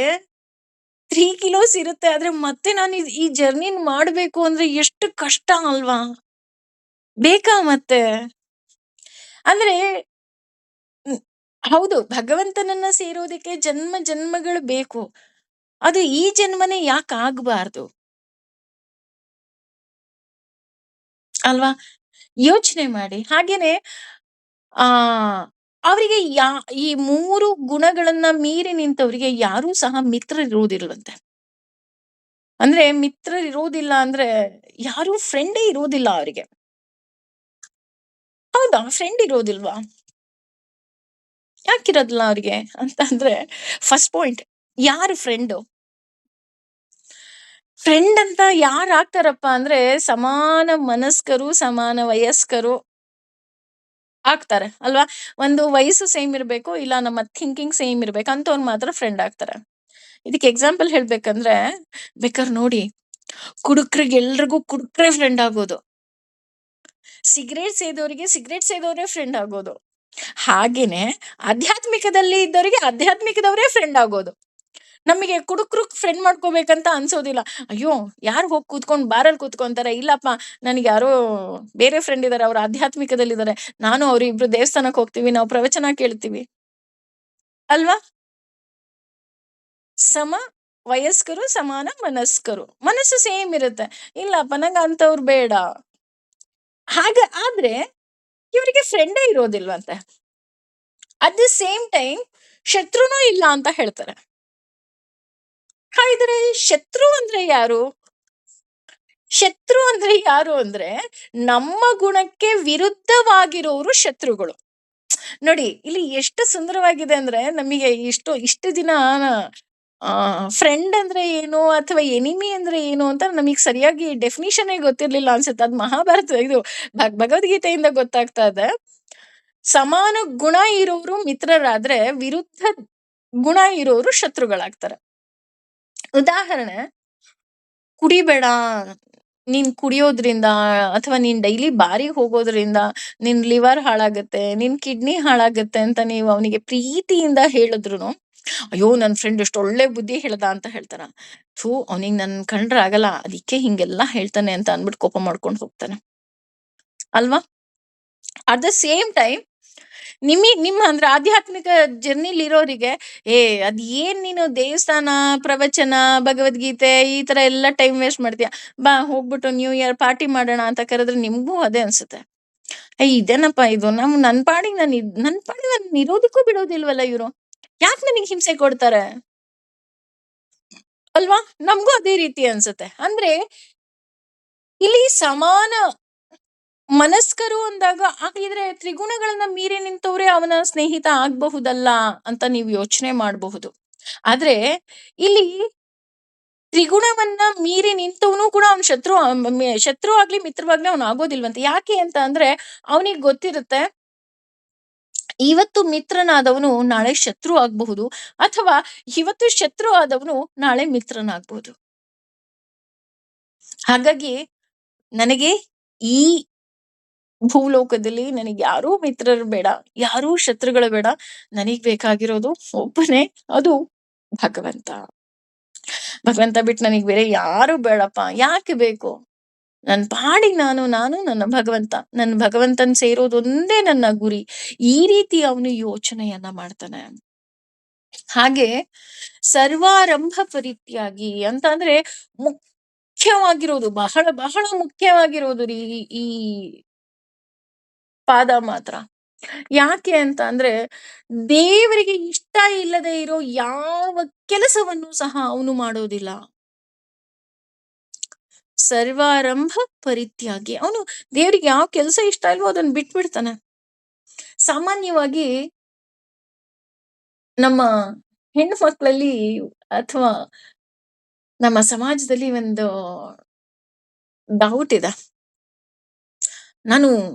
3 ಕಿಲೋಸ್ ಇರುತ್ತೆ. ಆದ್ರೆ ಮತ್ತೆ ನಾನು ಈ ಜರ್ನಿನ್ ಮಾಡ್ಬೇಕು ಅಂದ್ರೆ ಎಷ್ಟು ಕಷ್ಟ ಅಲ್ವಾ? ಬೇಕಾ ಮತ್ತೆ? ಅಂದ್ರೆ ಹ್ಮ್, ಹೌದು, ಭಗವಂತನನ್ನ ಸೇರೋದಕ್ಕೆ ಜನ್ಮ ಜನ್ಮಗಳು ಬೇಕು. ಅದು ಈ ಜನ್ಮನೇ ಯಾಕೆ ಆಗ್ಬಾರ್ದು ಅಲ್ವಾ? ಯೋಚನೆ ಮಾಡಿ. ಹಾಗೇನೆ ಆ ಅವರಿಗೆ ಈ 3 ಗುಣಗಳನ್ನ ಮೀರಿ ನಿಂತವರಿಗೆ ಯಾರೂ ಸಹ ಮಿತ್ರರಿರುವುದಿಲ್ವಂತೆ. ಅಂದ್ರೆ ಮಿತ್ರರಿರೋದಿಲ್ಲ ಅಂದ್ರೆ ಯಾರೂ ಫ್ರೆಂಡೇ ಇರೋದಿಲ್ಲ ಅವರಿಗೆ. ಹೌದಾ? ಫ್ರೆಂಡ್ ಇರೋದಿಲ್ವಾ? ಯಾಕಿರೋದಿಲ್ಲ ಅವ್ರಿಗೆ ಅಂತ ಅಂದ್ರೆ ಫಸ್ಟ್ ಪಾಯಿಂಟ್, ಯಾರು ಫ್ರೆಂಡು? ಫ್ರೆಂಡ್ ಅಂತ ಯಾರ್ ಆಗ್ತಾರಪ್ಪ ಅಂದ್ರೆ ಸಮಾನ ಮನಸ್ಕರು, ಸಮಾನ ವಯಸ್ಕರು ಆಗ್ತಾರೆ ಅಲ್ವಾ? ಒಂದು ವಯಸ್ಸು ಸೇಮ್ ಇರ್ಬೇಕು, ಇಲ್ಲ ನಮ್ಮ ಥಿಂಕಿಂಗ್ ಸೇಮ್ ಇರ್ಬೇಕು ಅಂತವ್ರು ಮಾತ್ರ ಫ್ರೆಂಡ್ ಆಗ್ತಾರೆ. ಇದಕ್ಕೆ ಎಕ್ಸಾಂಪಲ್ ಹೇಳ್ಬೇಕಂದ್ರೆ ಬೇಕಾದ್ರೆ ನೋಡಿ, ಕುಡುಕ್ರಿಗೆ ಎಲ್ರಿಗೂ ಕುಡುಕ್ರೆ ಫ್ರೆಂಡ್ ಆಗೋದು. ಸಿಗರೇಟ್ ಸೇದೋರಿಗೆ ಸಿಗರೇಟ್ ಸೇದೋರೇ ಫ್ರೆಂಡ್ ಆಗೋದು. ಹಾಗೇನೆ ಆಧ್ಯಾತ್ಮಿಕದಲ್ಲಿ ಇದ್ದವರಿಗೆ ಆಧ್ಯಾತ್ಮಿಕದವರೇ ಫ್ರೆಂಡ್ ಆಗೋದು. ನಮಗೆ ಕುಡುಕ್ರು ಫ್ರೆಂಡ್ ಮಾಡ್ಕೋಬೇಕಂತ ಅನ್ಸೋದಿಲ್ಲ. ಅಯ್ಯೋ, ಯಾರು ಹೋಗಿ ಕೂತ್ಕೊಂಡು ಬಾರಲ್ಲಿ ಕೂತ್ಕೊಂತಾರೆ? ಇಲ್ಲಪ್ಪ, ನನಗೆ ಯಾರೋ ಬೇರೆ ಫ್ರೆಂಡ್ ಇದಾರೆ, ಅವ್ರು ಆಧ್ಯಾತ್ಮಿಕದಲ್ಲಿದ್ದಾರೆ. ನಾನು ಅವ್ರಿಬ್ರು ದೇವಸ್ಥಾನಕ್ಕೆ ಹೋಗ್ತೀವಿ, ನಾವು ಪ್ರವಚನ ಕೇಳ್ತೀವಿ ಅಲ್ವಾ? ಸಮ ವಯಸ್ಕರು, ಸಮಾನ ಮನಸ್ಕರು. ಮನಸ್ಸು ಸೇಮ್ ಇರುತ್ತೆ. ಇಲ್ಲಪ್ಪ, ನಂಗೆ ಅಂತವ್ರು ಬೇಡ. ಆದ್ರೆ ಇವರಿಗೆ ಫ್ರೆಂಡೇ ಇರೋದಿಲ್ವಂತೆ. ಅಟ್ ದಿ ಸೇಮ್ ಟೈಮ್ ಶತ್ರುನೂ ಇಲ್ಲ ಅಂತ ಹೇಳ್ತಾರೆ. ಹಾಗಿದ್ರೆ ಶತ್ರು ಅಂದ್ರೆ ಯಾರು? ಶತ್ರು ಅಂದ್ರೆ ಯಾರು ಅಂದ್ರೆ ನಮ್ಮ ಗುಣಕ್ಕೆ ವಿರುದ್ಧವಾಗಿರೋರು ಶತ್ರುಗಳು. ನೋಡಿ, ಇಲ್ಲಿ ಎಷ್ಟು ಸುಂದರವಾಗಿದೆ ಅಂದ್ರೆ ನಮಗೆ ಇಷ್ಟು ದಿನ ಫ್ರೆಂಡ್ ಅಂದ್ರೆ ಏನು ಅಥವಾ ಎನಿಮಿ ಅಂದ್ರೆ ಏನು ಅಂತ ನಮಗೆ ಸರಿಯಾಗಿ ಡೆಫಿನಿಷನ್ ಗೊತ್ತಿರ್ಲಿಲ್ಲ ಅನ್ಸುತ್ತೆ. ಅದು ಮಹಾಭಾರತ ಇದು ಭಗವದ್ಗೀತೆಯಿಂದ ಗೊತ್ತಾಗ್ತಾ ಇದೆ. ಸಮಾನ ಗುಣ ಇರೋರು ಮಿತ್ರರಾದ್ರೆ ವಿರುದ್ಧ ಗುಣ ಇರೋರು ಶತ್ರುಗಳಾಗ್ತಾರೆ. ಉದಾಹರಣೆ, ಕುಡಿಬೇಡ, ನೀನ್ ಕುಡಿಯೋದ್ರಿಂದ ಅಥವಾ ನೀನ್ ಡೈಲಿ ಬಾರಿಗೆ ಹೋಗೋದ್ರಿಂದ ನಿನ್ ಲಿವರ್ ಹಾಳಾಗತ್ತೆ, ನಿನ್ ಕಿಡ್ನಿ ಹಾಳಾಗತ್ತೆ ಅಂತ ನೀವು ಅವನಿಗೆ ಪ್ರೀತಿಯಿಂದ ಹೇಳಿದ್ರುನು, ಅಯ್ಯೋ ನನ್ ಫ್ರೆಂಡ್ ಎಷ್ಟು ಒಳ್ಳೆ ಬುದ್ಧಿ ಹೇಳ್ದ ಅಂತ ಹೇಳ್ತಾನ. ಥೂ, ಅವನಿಗೆ ನನ್ ಕಂಡ್ರೆ ಆಗಲ್ಲ, ಅದಕ್ಕೆ ಹಿಂಗೆಲ್ಲಾ ಹೇಳ್ತಾನೆ ಅಂತ ಅಂದ್ಬಿಟ್ಟು ಕೋಪ ಮಾಡ್ಕೊಂಡು ಹೋಗ್ತಾನೆ ಅಲ್ವಾ? ಅಟ್ ದ ಸೇಮ್ ಟೈಮ್ ನಿಮ್ಮ ಅಂದ್ರೆ ಆಧ್ಯಾತ್ಮಿಕ ಜರ್ನಿಲಿ ಇರೋರಿಗೆ, ಏ ಅದ್ ಏನ್ ನೀನು ದೇವಸ್ಥಾನ, ಪ್ರವಚನ, ಭಗವದ್ಗೀತೆ ಈ ತರ ಎಲ್ಲ ಟೈಮ್ ವೇಸ್ಟ್ ಮಾಡ್ತೀಯ, ಬಾ ಹೋಗ್ಬಿಟ್ಟು ನ್ಯೂ ಇಯರ್ ಪಾರ್ಟಿ ಮಾಡೋಣ ಅಂತ ಕರೆದ್ರೆ ನಿಮ್ಗೂ ಅದೇ ಅನ್ಸುತ್ತೆ. ಇದೇನಪ್ಪ ಇದು, ನನ್ ಪಾಡಿಗೆ ನಾನು ಇರೋದಕ್ಕೂ ಬಿಡೋದಿಲ್ವಲ್ಲ ಇವ್ರು, ಯಾಕೆ ನನಗೆ ಹಿಂಸೆ ಕೊಡ್ತಾರೆ ಅಲ್ವಾ? ನಮ್ಗೂ ಅದೇ ರೀತಿ ಅನ್ಸುತ್ತೆ. ಅಂದ್ರೆ ಇಲ್ಲಿ ಸಮಾನ ಮನಸ್ಕರು ಅಂದಾಗ ಹಾಗಿದ್ರೆ ತ್ರಿಗುಣಗಳನ್ನ ಮೀರಿ ನಿಂತವ್ರೆ ಅವನ ಸ್ನೇಹಿತ ಆಗ್ಬಹುದಲ್ಲ ಅಂತ ನೀವು ಯೋಚನೆ ಮಾಡಬಹುದು. ಆದ್ರೆ ಇಲ್ಲಿ ತ್ರಿಗುಣವನ್ನ ಮೀರಿ ನಿಂತವನು ಕೂಡ ಅವ್ನ ಶತ್ರು ಆಗ್ಲಿ ಮಿತ್ರವಾಗ್ಲಿ ಅವ್ನು ಆಗೋದಿಲ್ವಂತೆ. ಯಾಕೆ ಅಂತ ಅಂದ್ರೆ ಅವನಿಗೆ ಗೊತ್ತಿರುತ್ತೆ, ಇವತ್ತು ಮಿತ್ರನಾದವನು ನಾಳೆ ಶತ್ರು ಆಗ್ಬಹುದು, ಅಥವಾ ಇವತ್ತು ಶತ್ರು ಆದವನು ನಾಳೆ ಮಿತ್ರನಾಗ್ಬಹುದು. ಹಾಗಾಗಿ ನನಗೆ ಈ ಭೂಲೋಕದಲ್ಲಿ ನನಗೆ ಯಾರೂ ಮಿತ್ರರು ಬೇಡ, ಯಾರೂ ಶತ್ರುಗಳು ಬೇಡ. ನನಗ್ ಬೇಕಾಗಿರೋದು ಒಬ್ಬನೇ, ಅದು ಭಗವಂತ. ಭಗವಂತ ಬಿಟ್ಟು ನನಗ್ ಬೇರೆ ಯಾರು ಬೇಡಪ್ಪ. ಯಾಕೆ ಬೇಕು? ನನ್ ಪಾಡಿಗೆ ನಾನು ನನ್ನ ಭಗವಂತ, ನನ್ನ ಭಗವಂತನ್ ಸೇರೋದೊಂದೇ ನನ್ನ ಗುರಿ. ಈ ರೀತಿ ಅವನು ಯೋಚನೆಯನ್ನ ಮಾಡ್ತಾನೆ. ಹಾಗೆ ಸರ್ವಾರಂಭ ಪರಿತ್ಯಾಗಿ ಅಂತ ಅಂದ್ರೆ ಮುಖ್ಯವಾಗಿರೋದು, ಬಹಳ ಬಹಳ ಮುಖ್ಯವಾಗಿರೋದು ರೀ ಈ ಪಾದ ಮಾತ್ರ. ಯಾಕೆ ಅಂತ ಅಂದ್ರೆ ದೇವರಿಗೆ ಇಷ್ಟ ಇಲ್ಲದೆ ಇರೋ ಯಾವ ಕೆಲಸವನ್ನು ಸಹ ಅವನು ಮಾಡೋದಿಲ್ಲ. ಸರ್ವಾರಂಭ ಪರಿತ್ಯಾಗಿ. ಅವನು ದೇವ್ರಿಗೆ ಯಾವ ಕೆಲಸ ಇಷ್ಟ ಇಲ್ವೋ ಅದನ್ನ ಬಿಟ್ಬಿಡ್ತಾನೆ. ಸಾಮಾನ್ಯವಾಗಿ ನಮ್ಮ ಹೆಣ್ಣು ಮಕ್ಕಳಲ್ಲಿ ಅಥವಾ ನಮ್ಮ ಸಮಾಜದಲ್ಲಿ ಒಂದು ಡೌಟ್ ಇದೆ. ನಾನು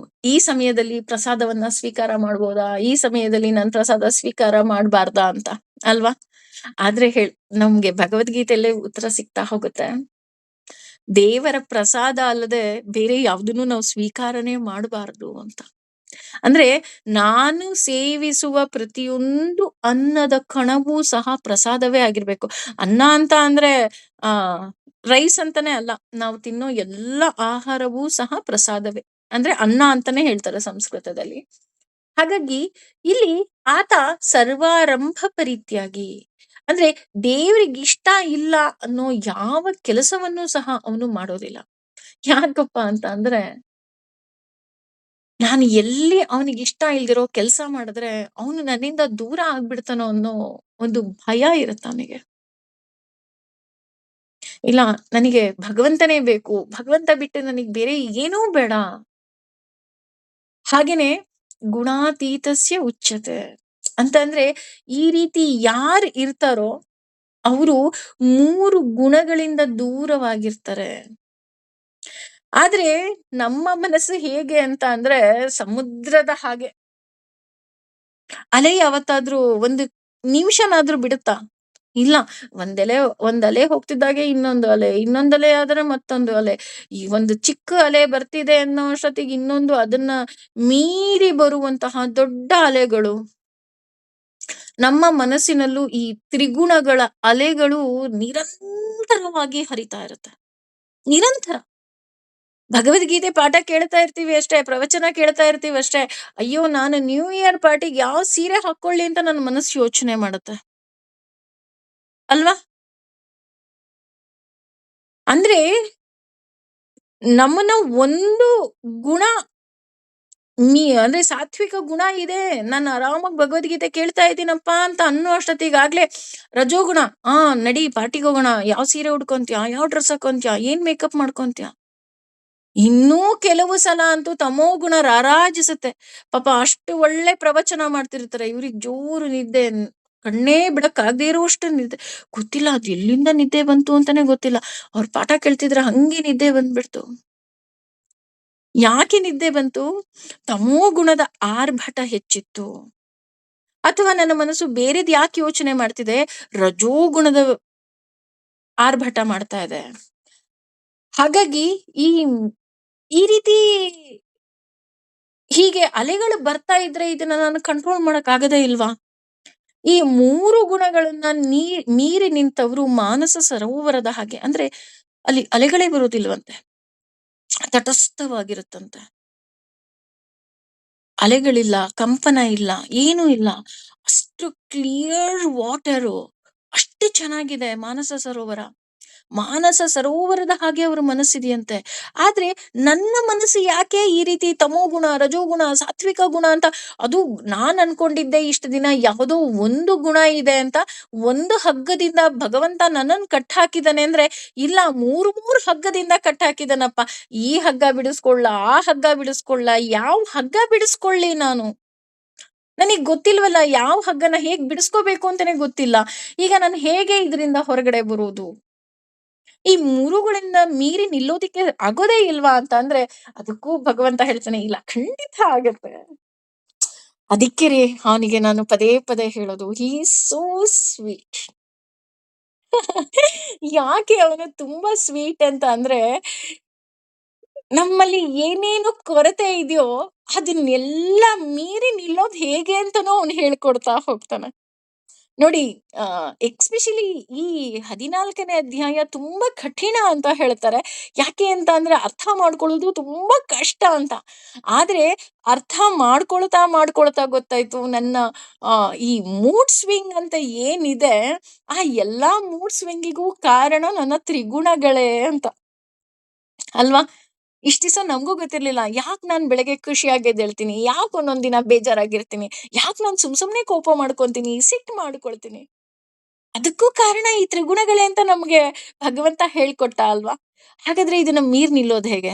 ಈ ಸಮಯದಲ್ಲಿ ಪ್ರಸಾದವನ್ನ ಸ್ವೀಕಾರ ಮಾಡ್ಬೋದಾ, ಈ ಸಮಯದಲ್ಲಿ ನಾನು ಪ್ರಸಾದ ಸ್ವೀಕಾರ ಮಾಡಬಾರ್ದಾ ಅಂತ, ಅಲ್ವಾ? ಆದ್ರೆ ನಮ್ಗೆ ಭಗವದ್ಗೀತೆಯಲ್ಲೇ ಉತ್ತರ ಸಿಗ್ತಾ ಹೋಗುತ್ತೆ. ದೇವರ ಪ್ರಸಾದ ಅಲ್ಲದೆ ಬೇರೆ ಯಾವ್ದನ್ನು ನಾವು ಸ್ವೀಕಾರನೇ ಮಾಡಬಾರ್ದು ಅಂತ. ಅಂದ್ರೆ ನಾನು ಸೇವಿಸುವ ಪ್ರತಿಯೊಂದು ಅನ್ನದ ಕಣವೂ ಸಹ ಪ್ರಸಾದವೇ ಆಗಿರ್ಬೇಕು. ಅನ್ನ ಅಂತ ಅಂದ್ರೆ ಆ ರೈಸ್ ಅಂತಾನೆ ಅಲ್ಲ, ನಾವು ತಿನ್ನೋ ಎಲ್ಲ ಆಹಾರವೂ ಸಹ ಪ್ರಸಾದವೇ. ಅಂದ್ರೆ ಅನ್ನ ಅಂತಾನೆ ಹೇಳ್ತಾರೆ ಸಂಸ್ಕೃತದಲ್ಲಿ. ಹಾಗಾಗಿ ಇಲ್ಲಿ ಆತ ಸರ್ವಾರಂಭ ಪರಿತ್ಯಾಗಿ, ಅಂದ್ರೆ ದೇವರಿಗಿಷ್ಟ ಇಲ್ಲ ಅನ್ನೋ ಯಾವ ಕೆಲಸವನ್ನು ಸಹ ಅವನು ಮಾಡೋದಿಲ್ಲ. ಯಾಕಪ್ಪ ಅಂತ ಅಂದ್ರೆ, ನಾನು ಎಲ್ಲಿ ಅವನಿಗಿಷ್ಟ ಇಲ್ದಿರೋ ಕೆಲಸ ಮಾಡಿದ್ರೆ ಅವನು ನನ್ನಿಂದ ದೂರ ಆಗ್ಬಿಡ್ತಾನೋ ಅನ್ನೋ ಒಂದು ಭಯ ಇರುತ್ತೆ ಅವನಿಗೆ. ಇಲ್ಲ, ನನಗೆ ಭಗವಂತನೇ ಬೇಕು, ಭಗವಂತ ಬಿಟ್ಟು ನನಗೆ ಬೇರೆ ಏನೂ ಬೇಡ. ಹಾಗೇನೆ ಗುಣಾತೀತಸ್ಯ ಉಚ್ಯತೆ ಅಂತಂದ್ರೆ, ಈ ರೀತಿ ಯಾರು ಇರ್ತಾರೋ ಅವರು 3 ಗುಣಗಳಿಂದ ದೂರವಾಗಿರ್ತಾರೆ. ಆದ್ರೆ ನಮ್ಮ ಮನಸ್ಸು ಹೇಗೆ ಅಂತ ಅಂದ್ರೆ ಸಮುದ್ರದ ಹಾಗೆ. ಅಲೆ ಯಾವತ್ತಾದ್ರೂ ಒಂದು ನಿಮಿಷನಾದ್ರೂ ಬಿಡುತ್ತಾ? ಇಲ್ಲ. ಒಂದ್ ಅಲೆ ಹೋಗ್ತಿದ್ದಾಗೆ ಇನ್ನೊಂದು ಅಲೆ, ಇನ್ನೊಂದು ಅಲೆ ಆದ್ರೆ ಮತ್ತೊಂದು ಅಲೆ. ಈ ಒಂದು ಚಿಕ್ಕ ಅಲೆ ಬರ್ತಿದೆ ಅನ್ನೋ ಅಷ್ಟೊತ್ತಿಗೆ ಇನ್ನೊಂದು ಅದನ್ನ ಮೀರಿ ಬರುವಂತಹ ದೊಡ್ಡ ಅಲೆಗಳು. ನಮ್ಮ ಮನಸ್ಸಿನಲ್ಲೂ ಈ ತ್ರಿಗುಣಗಳ ಅಲೆಗಳು ನಿರಂತರವಾಗಿ ಹರಿತಾ ಇರುತ್ತೆ. ನಿರಂತರ. ಭಗವದ್ಗೀತೆ ಪಾಠ ಕೇಳ್ತಾ ಇರ್ತೀವಿ ಅಷ್ಟೇ, ಪ್ರವಚನ ಕೇಳ್ತಾ ಇರ್ತೀವಿ ಅಷ್ಟೇ. ಅಯ್ಯೋ, ನಾನು ನ್ಯೂ ಇಯರ್ ಪಾರ್ಟಿಗೆ ಯಾವ ಸೀರೆ ಹಾಕೊಳ್ಳಿ ಅಂತ ನನ್ನ ಮನಸ್ಸು ಯೋಚನೆ ಮಾಡುತ್ತೆ, ಅಲ್ವಾ? ಅಂದ್ರೆ ನಮ್ಮನ್ನ ಒಂದು ಗುಣ ಅಂದ್ರೆ ಸಾತ್ವಿಕ ಗುಣ ಇದೆ, ನಾನು ಆರಾಮಾಗಿ ಭಗವದ್ಗೀತೆ ಕೇಳ್ತಾ ಇದ್ದೀನಪ್ಪ ಅಂತ ಅನ್ನೋ ಅಷ್ಟೊತ್ತಿಗಾಗ್ಲೇ ರಜೋಗುಣ. ನಡಿ ಪಾರ್ಟಿಗೆ ಹೋಗೋಣ, ಯಾವ ಸೀರೆ ಉಡ್ಕೊಂತ್ಯಾ, ಯಾವ ಡ್ರೆಸ್ ಹಾಕೊಂತ್ಯಾ, ಏನ್ ಮೇಕಪ್ ಮಾಡ್ಕೊಂತ್ಯಾ. ಇನ್ನೂ ಕೆಲವು ಸಲ ಅಂತೂ ತಮೋ ಗುಣ ರಾರಾಜಿಸುತ್ತೆ. ಪಾಪ ಅಷ್ಟು ಒಳ್ಳೆ ಪ್ರವಚನ ಮಾಡ್ತಿರ್ತಾರೆ, ಇವ್ರಿಗೆ ಜೋರು ನಿದ್ದೆ, ಕಣ್ಣೇ ಬಿಡಕ್ ಆಗದೆ ಇರುವಷ್ಟು ನಿದ್ದೆ. ಗೊತ್ತಿಲ್ಲ ಅದು ಎಲ್ಲಿಂದ ನಿದ್ದೆ ಬಂತು ಅಂತಾನೆ ಗೊತ್ತಿಲ್ಲ. ಅವ್ರ ಪಾಠ ಕೇಳ್ತಿದ್ರೆ ಹಂಗೆ ನಿದ್ದೆ ಬಂದ್ಬಿಡ್ತು. ಯಾಕೆ ನಿದ್ದೆ ಬಂತು? ತಮೋ ಗುಣದ ಆರ್ಭಟ ಹೆಚ್ಚಿತ್ತು. ಅಥವಾ ನನ್ನ ಮನಸ್ಸು ಬೇರೆದ್ ಯಾಕೆ ಯೋಚನೆ ಮಾಡ್ತಿದೆ? ರಜೋಗುಣದ ಆರ್ಭಟ ಮಾಡ್ತಾ ಇದೆ. ಹಾಗಾಗಿ ಈ ಈ ರೀತಿ ಹೀಗೆ ಅಲೆಗಳು ಬರ್ತಾ ಇದ್ರೆ ಇದನ್ನ ನಾನು ಕಂಟ್ರೋಲ್ ಮಾಡಕ್ ಆಗದೇ ಇಲ್ವಾ? ಈ 3 ಗುಣಗಳನ್ನ ಮೀರಿ ನಿಂತವರು ಮಾನಸ ಸರೋವರದ ಹಾಗೆ. ಅಂದ್ರೆ ಅಲ್ಲಿ ಅಲೆಗಳೇ ಬರುವುದಿಲ್ವಂತೆ, ತಟಸ್ಥವಾಗಿರುತ್ತಂತೆ. ಅಲೆಗಳಿಲ್ಲ, ಕಂಪನ ಇಲ್ಲ, ಏನೂ ಇಲ್ಲ. ಅಷ್ಟು ಕ್ಲಿಯರ್ ವಾಟರು, ಅಷ್ಟು ಚೆನ್ನಾಗಿದೆ ಮಾನಸ ಸರೋವರ. ಮಾನಸ ಸರೋವರದ ಹಾಗೆ ಅವರ ಮನಸ್ಸಿದೆಯಂತೆ. ಆದ್ರೆ ನನ್ನ ಮನಸ್ಸು ಯಾಕೆ ಈ ರೀತಿ ತಮೋಗುಣ, ರಜೋಗುಣ, ಸಾತ್ವಿಕ ಗುಣ ಅಂತ, ಅದು ನಾನ್ ಅನ್ಕೊಂಡಿದ್ದೆ ಇಷ್ಟು ದಿನ ಯಾವುದೋ ಒಂದು ಗುಣ ಇದೆ ಅಂತ. ಒಂದು ಹಗ್ಗದಿಂದ ಭಗವಂತ ನನ್ನನ್ನು ಕಟ್ ಹಾಕಿದಾನೆ ಅಂದ್ರೆ, ಇಲ್ಲ, ಮೂರು ಹಗ್ಗದಿಂದ ಕಟ್ ಹಾಕಿದನಪ್ಪ. ಈ ಹಗ್ಗ ಬಿಡಿಸ್ಕೊಳ್ಳ, ಆ ಹಗ್ಗ ಬಿಡಿಸ್ಕೊಳ್ಳ, ಯಾವ ಹಗ್ಗ ಬಿಡಿಸ್ಕೊಳ್ಳಿ ನಾನು? ನನಗ್ ಗೊತ್ತಿಲ್ವಲ್ಲ, ಯಾವ ಹಗ್ಗನ ಹೇಗ್ ಬಿಡಿಸ್ಕೋಬೇಕು ಅಂತಾನೆ ಗೊತ್ತಿಲ್ಲ. ಈಗ ನಾನು ಹೇಗೆ ಇದರಿಂದ ಹೊರಗಡೆ ಬರೋದು? ಈ ಮುರುಗಳಿಂದ ಮೀರಿ ನಿಲ್ಲೋದಿಕ್ಕೆ ಆಗೋದೇ ಇಲ್ವಾ ಅಂತ ಅಂದ್ರೆ, ಅದಕ್ಕೂ ಭಗವಂತ ಹೇಳ್ತಾನೆ, ಇಲ್ಲ, ಖಂಡಿತ ಆಗತ್ತೆ. ಅದಕ್ಕೆ ರೀ ಅವನಿಗೆ ನಾನು ಪದೇ ಪದೇ ಹೇಳೋದು, ಹೀ ಸೋ ಸ್ವೀಟ್. ಯಾಕೆ ಅವನು ತುಂಬಾ ಸ್ವೀಟ್ ಅಂತ ಅಂದ್ರೆ, ನಮ್ಮಲ್ಲಿ ಏನೇನು ಕೊರತೆ ಇದೆಯೋ ಅದನ್ನೆಲ್ಲ ಮೀರಿ ನಿಲ್ಲೋದ್ ಹೇಗೆ ಅಂತಾನೂ ಅವನು ಹೇಳ್ಕೊಡ್ತಾ ಹೋಗ್ತಾನೆ. ನೋಡಿ, ಎಕ್ಸ್ಪೆಷಲಿ ಈ 14ನೇ ಅಧ್ಯಾಯ ತುಂಬಾ ಕಠಿಣ ಅಂತ ಹೇಳ್ತಾರೆ. ಯಾಕೆ ಅಂತ ಅಂದ್ರೆ ಅರ್ಥ ಮಾಡ್ಕೊಳ್ಳೋದು ತುಂಬಾ ಕಷ್ಟ ಅಂತ. ಆದ್ರೆ ಅರ್ಥ ಮಾಡ್ಕೊಳ್ತಾ ಗೊತ್ತಾಯ್ತು, ನನ್ನ ಈ ಮೂಡ್ ಸ್ವಿಂಗ್ ಅಂತ ಏನಿದೆ, ಆ ಎಲ್ಲಾ ಮೂಡ್ ಸ್ವಿಂಗಿಗೂ ಕಾರಣ ನನ್ನ ತ್ರಿಗುಣಗಳೇ ಅಂತ, ಅಲ್ವಾ? ಇಷ್ಟ್ ದಿವಸ ನಮಗೂ ಗೊತ್ತಿರ್ಲಿಲ್ಲ. ಯಾಕೆ ನಾನ್ ಬೆಳಗ್ಗೆ ಖುಷಿಯಾಗಿ ಎದ್ದೇಳ್ತೀನಿ, ಯಾಕೆ ಒಂದೊಂದ್ ದಿನ ಬೇಜಾರಾಗಿರ್ತೀನಿ, ಯಾಕೆ ನಾನ್ ಸುಮ್ನೆ ಕೋಪ ಮಾಡ್ಕೊಂತೀನಿ, ಸಿಟ್ಟು ಮಾಡ್ಕೊಳ್ತೀನಿ. ಅದಕ್ಕೂ ಕಾರಣ ಈ ತ್ರಿಗುಣಗಳೇ ಅಂತ ನಮ್ಗೆ ಭಗವಂತ ಹೇಳ್ಕೊಟ್ಟ, ಅಲ್ವಾ? ಹಾಗಾದ್ರೆ ಇದನ್ನ ಮೀರಿ ನಿಲ್ಲೋದು ಹೇಗೆ?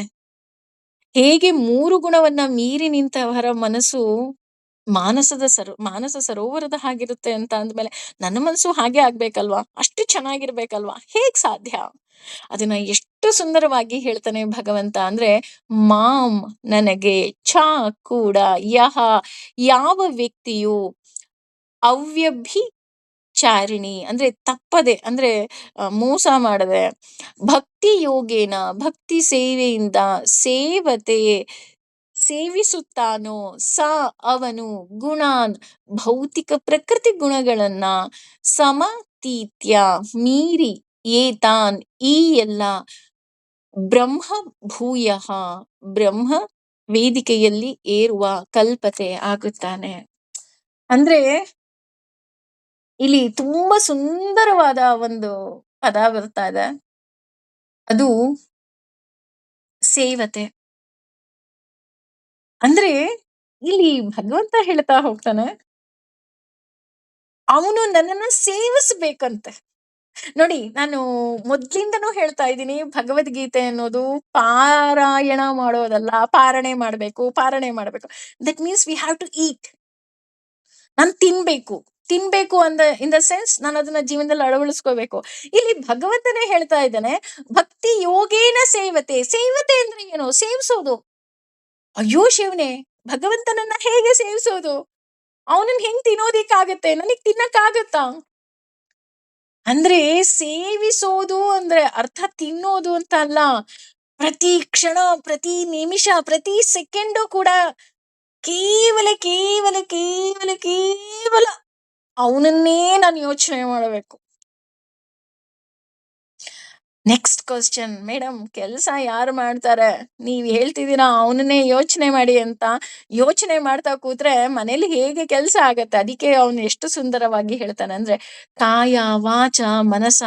ಹೇಗೆ 3 ಗುಣವನ್ನ ಮೀರಿ ನಿಂತವರ ಮನಸ್ಸು ಮಾನಸ ಸರೋವರದ ಹಾಗಿರುತ್ತೆ ಅಂತ ಅಂದ್ಮೇಲೆ, ನನ್ನ ಮನಸ್ಸು ಹಾಗೆ ಆಗ್ಬೇಕಲ್ವಾ? ಅಷ್ಟು ಚೆನ್ನಾಗಿರ್ಬೇಕಲ್ವಾ? ಹೇಗ್ ಸಾಧ್ಯ? ಅದನ್ನ ಎಷ್ಟು ಸುಂದರವಾಗಿ ಹೇಳ್ತಾನೆ ಭಗವಂತ ಅಂದ್ರೆ, ಮಾಂ ನನಗೆ, ಛ ಕೂಡ, ಯಹ ಯಾವ ವ್ಯಕ್ತಿಯು, ಅವ್ಯಭಿಚಾರಿಣಿ ಅಂದ್ರೆ ತಪ್ಪದೆ, ಅಂದ್ರೆ ಮೋಸ ಮಾಡದೆ, ಭಕ್ತಿ ಯೋಗೇನ ಭಕ್ತಿ ಸೇವೆಯಿಂದ, ಸೇವತೆ ಸೇವಿಸುತ್ತಾನೋ, ಸ ಅವನು, ಗುಣಾನ್ ಭೌತಿಕ ಪ್ರಕೃತಿ ಗುಣಗಳನ್ನ, ಸಮತೀತ್ಯ ಮೀರಿ, ಏತಾನ್ ಈ ಎಲ್ಲ, ಬ್ರಹ್ಮ ಭೂಯಃ ಬ್ರಹ್ಮ ವೇದಿಕೆಯಲ್ಲಿ ಏರುವ, ಕಲ್ಪತೆ ಆಗುತ್ತಾನೆ. ಅಂದ್ರೆ ಇಲ್ಲಿ ತುಂಬಾ ಸುಂದರವಾದ ಒಂದು ಪದ ಬರ್ತಾ ಇದೆ, ಅದು ಸೇವತೆ. ಅಂದ್ರೆ ಇಲ್ಲಿ ಭಗವಂತ ಹೇಳ್ತಾ ಹೋಗ್ತಾನೆ, ಅವನು ನನ್ನನ್ನ ಸೇವಿಸ್ಬೇಕಂತೆ. ನೋಡಿ, ನಾನು ಮೊದ್ಲಿಂದನೂ ಹೇಳ್ತಾ ಇದ್ದೀನಿ, ಭಗವದ್ಗೀತೆ ಅನ್ನೋದು ಪಾರಾಯಣ ಮಾಡೋದಲ್ಲ, ಪಾರಣೆ ಮಾಡ್ಬೇಕು. That means we have to eat. ನಾನು ತಿನ್ಬೇಕು ಇನ್ ದ ಸೆನ್ಸ್ ನಾನು ಅದನ್ನ ಜೀವನದಲ್ಲಿ ಅಳವಡಿಸ್ಕೋಬೇಕು. ಇಲ್ಲಿ ಭಗವಂತನೇ ಹೇಳ್ತಾ ಇದ್ದಾನೆ, ಭಕ್ತಿ ಯೋಗೇನ ಸೇವತೆ. ಸೇವತೆ ಅಂದ್ರೆ ಏನು? ಸೇವಿಸೋದು. ಅಯ್ಯೋ ಶಿವನೇ, ಭಗವಂತನನ್ನ ಹೇಗೆ ಸೇವಿಸೋದು? ಅವನನ್ನ ಹೆಂಗ್ ತಿನ್ನೋದಿಕ್ಕಾಗತ್ತೆ? ನನಗ್ ತಿನ್ನಕ್ಕಾಗತ್ತಾ? ಅಂದ್ರೆ ಸೇವಿಸೋದು ಅಂದ್ರೆ ಅರ್ಥ ತಿನ್ನೋದು ಅಂತ ಅಲ್ಲ. ಪ್ರತಿ ಕ್ಷಣ, ಪ್ರತಿ ನಿಮಿಷ, ಪ್ರತಿ ಸೆಕೆಂಡು ಕೂಡ ಕೇವಲ ಕೇವಲ ಕೇವಲ ಕೇವಲ ಅವನನ್ನೇ ನಾನು ಯೋಚನೆ ಮಾಡಬೇಕು. ನೆಕ್ಸ್ಟ್ ಕ್ವಶನ್, ಮೇಡಮ್ ಕೆಲಸ ಯಾರು ಮಾಡ್ತಾರೆ? ನೀವ್ ಹೇಳ್ತಿದ್ದೀರಾ ಅವನನ್ನೇ ಯೋಚನೆ ಮಾಡಿ ಅಂತ. ಯೋಚನೆ ಮಾಡ್ತಾ ಕೂತ್ರೆ ಮನೇಲಿ ಹೇಗೆ ಕೆಲಸ ಆಗತ್ತೆ? ಅದಕ್ಕೆ ಅವನು ಎಷ್ಟು ಸುಂದರವಾಗಿ ಹೇಳ್ತಾನೆ ಅಂದ್ರೆ, ಕಾಯ ವಾಚ ಮನಸ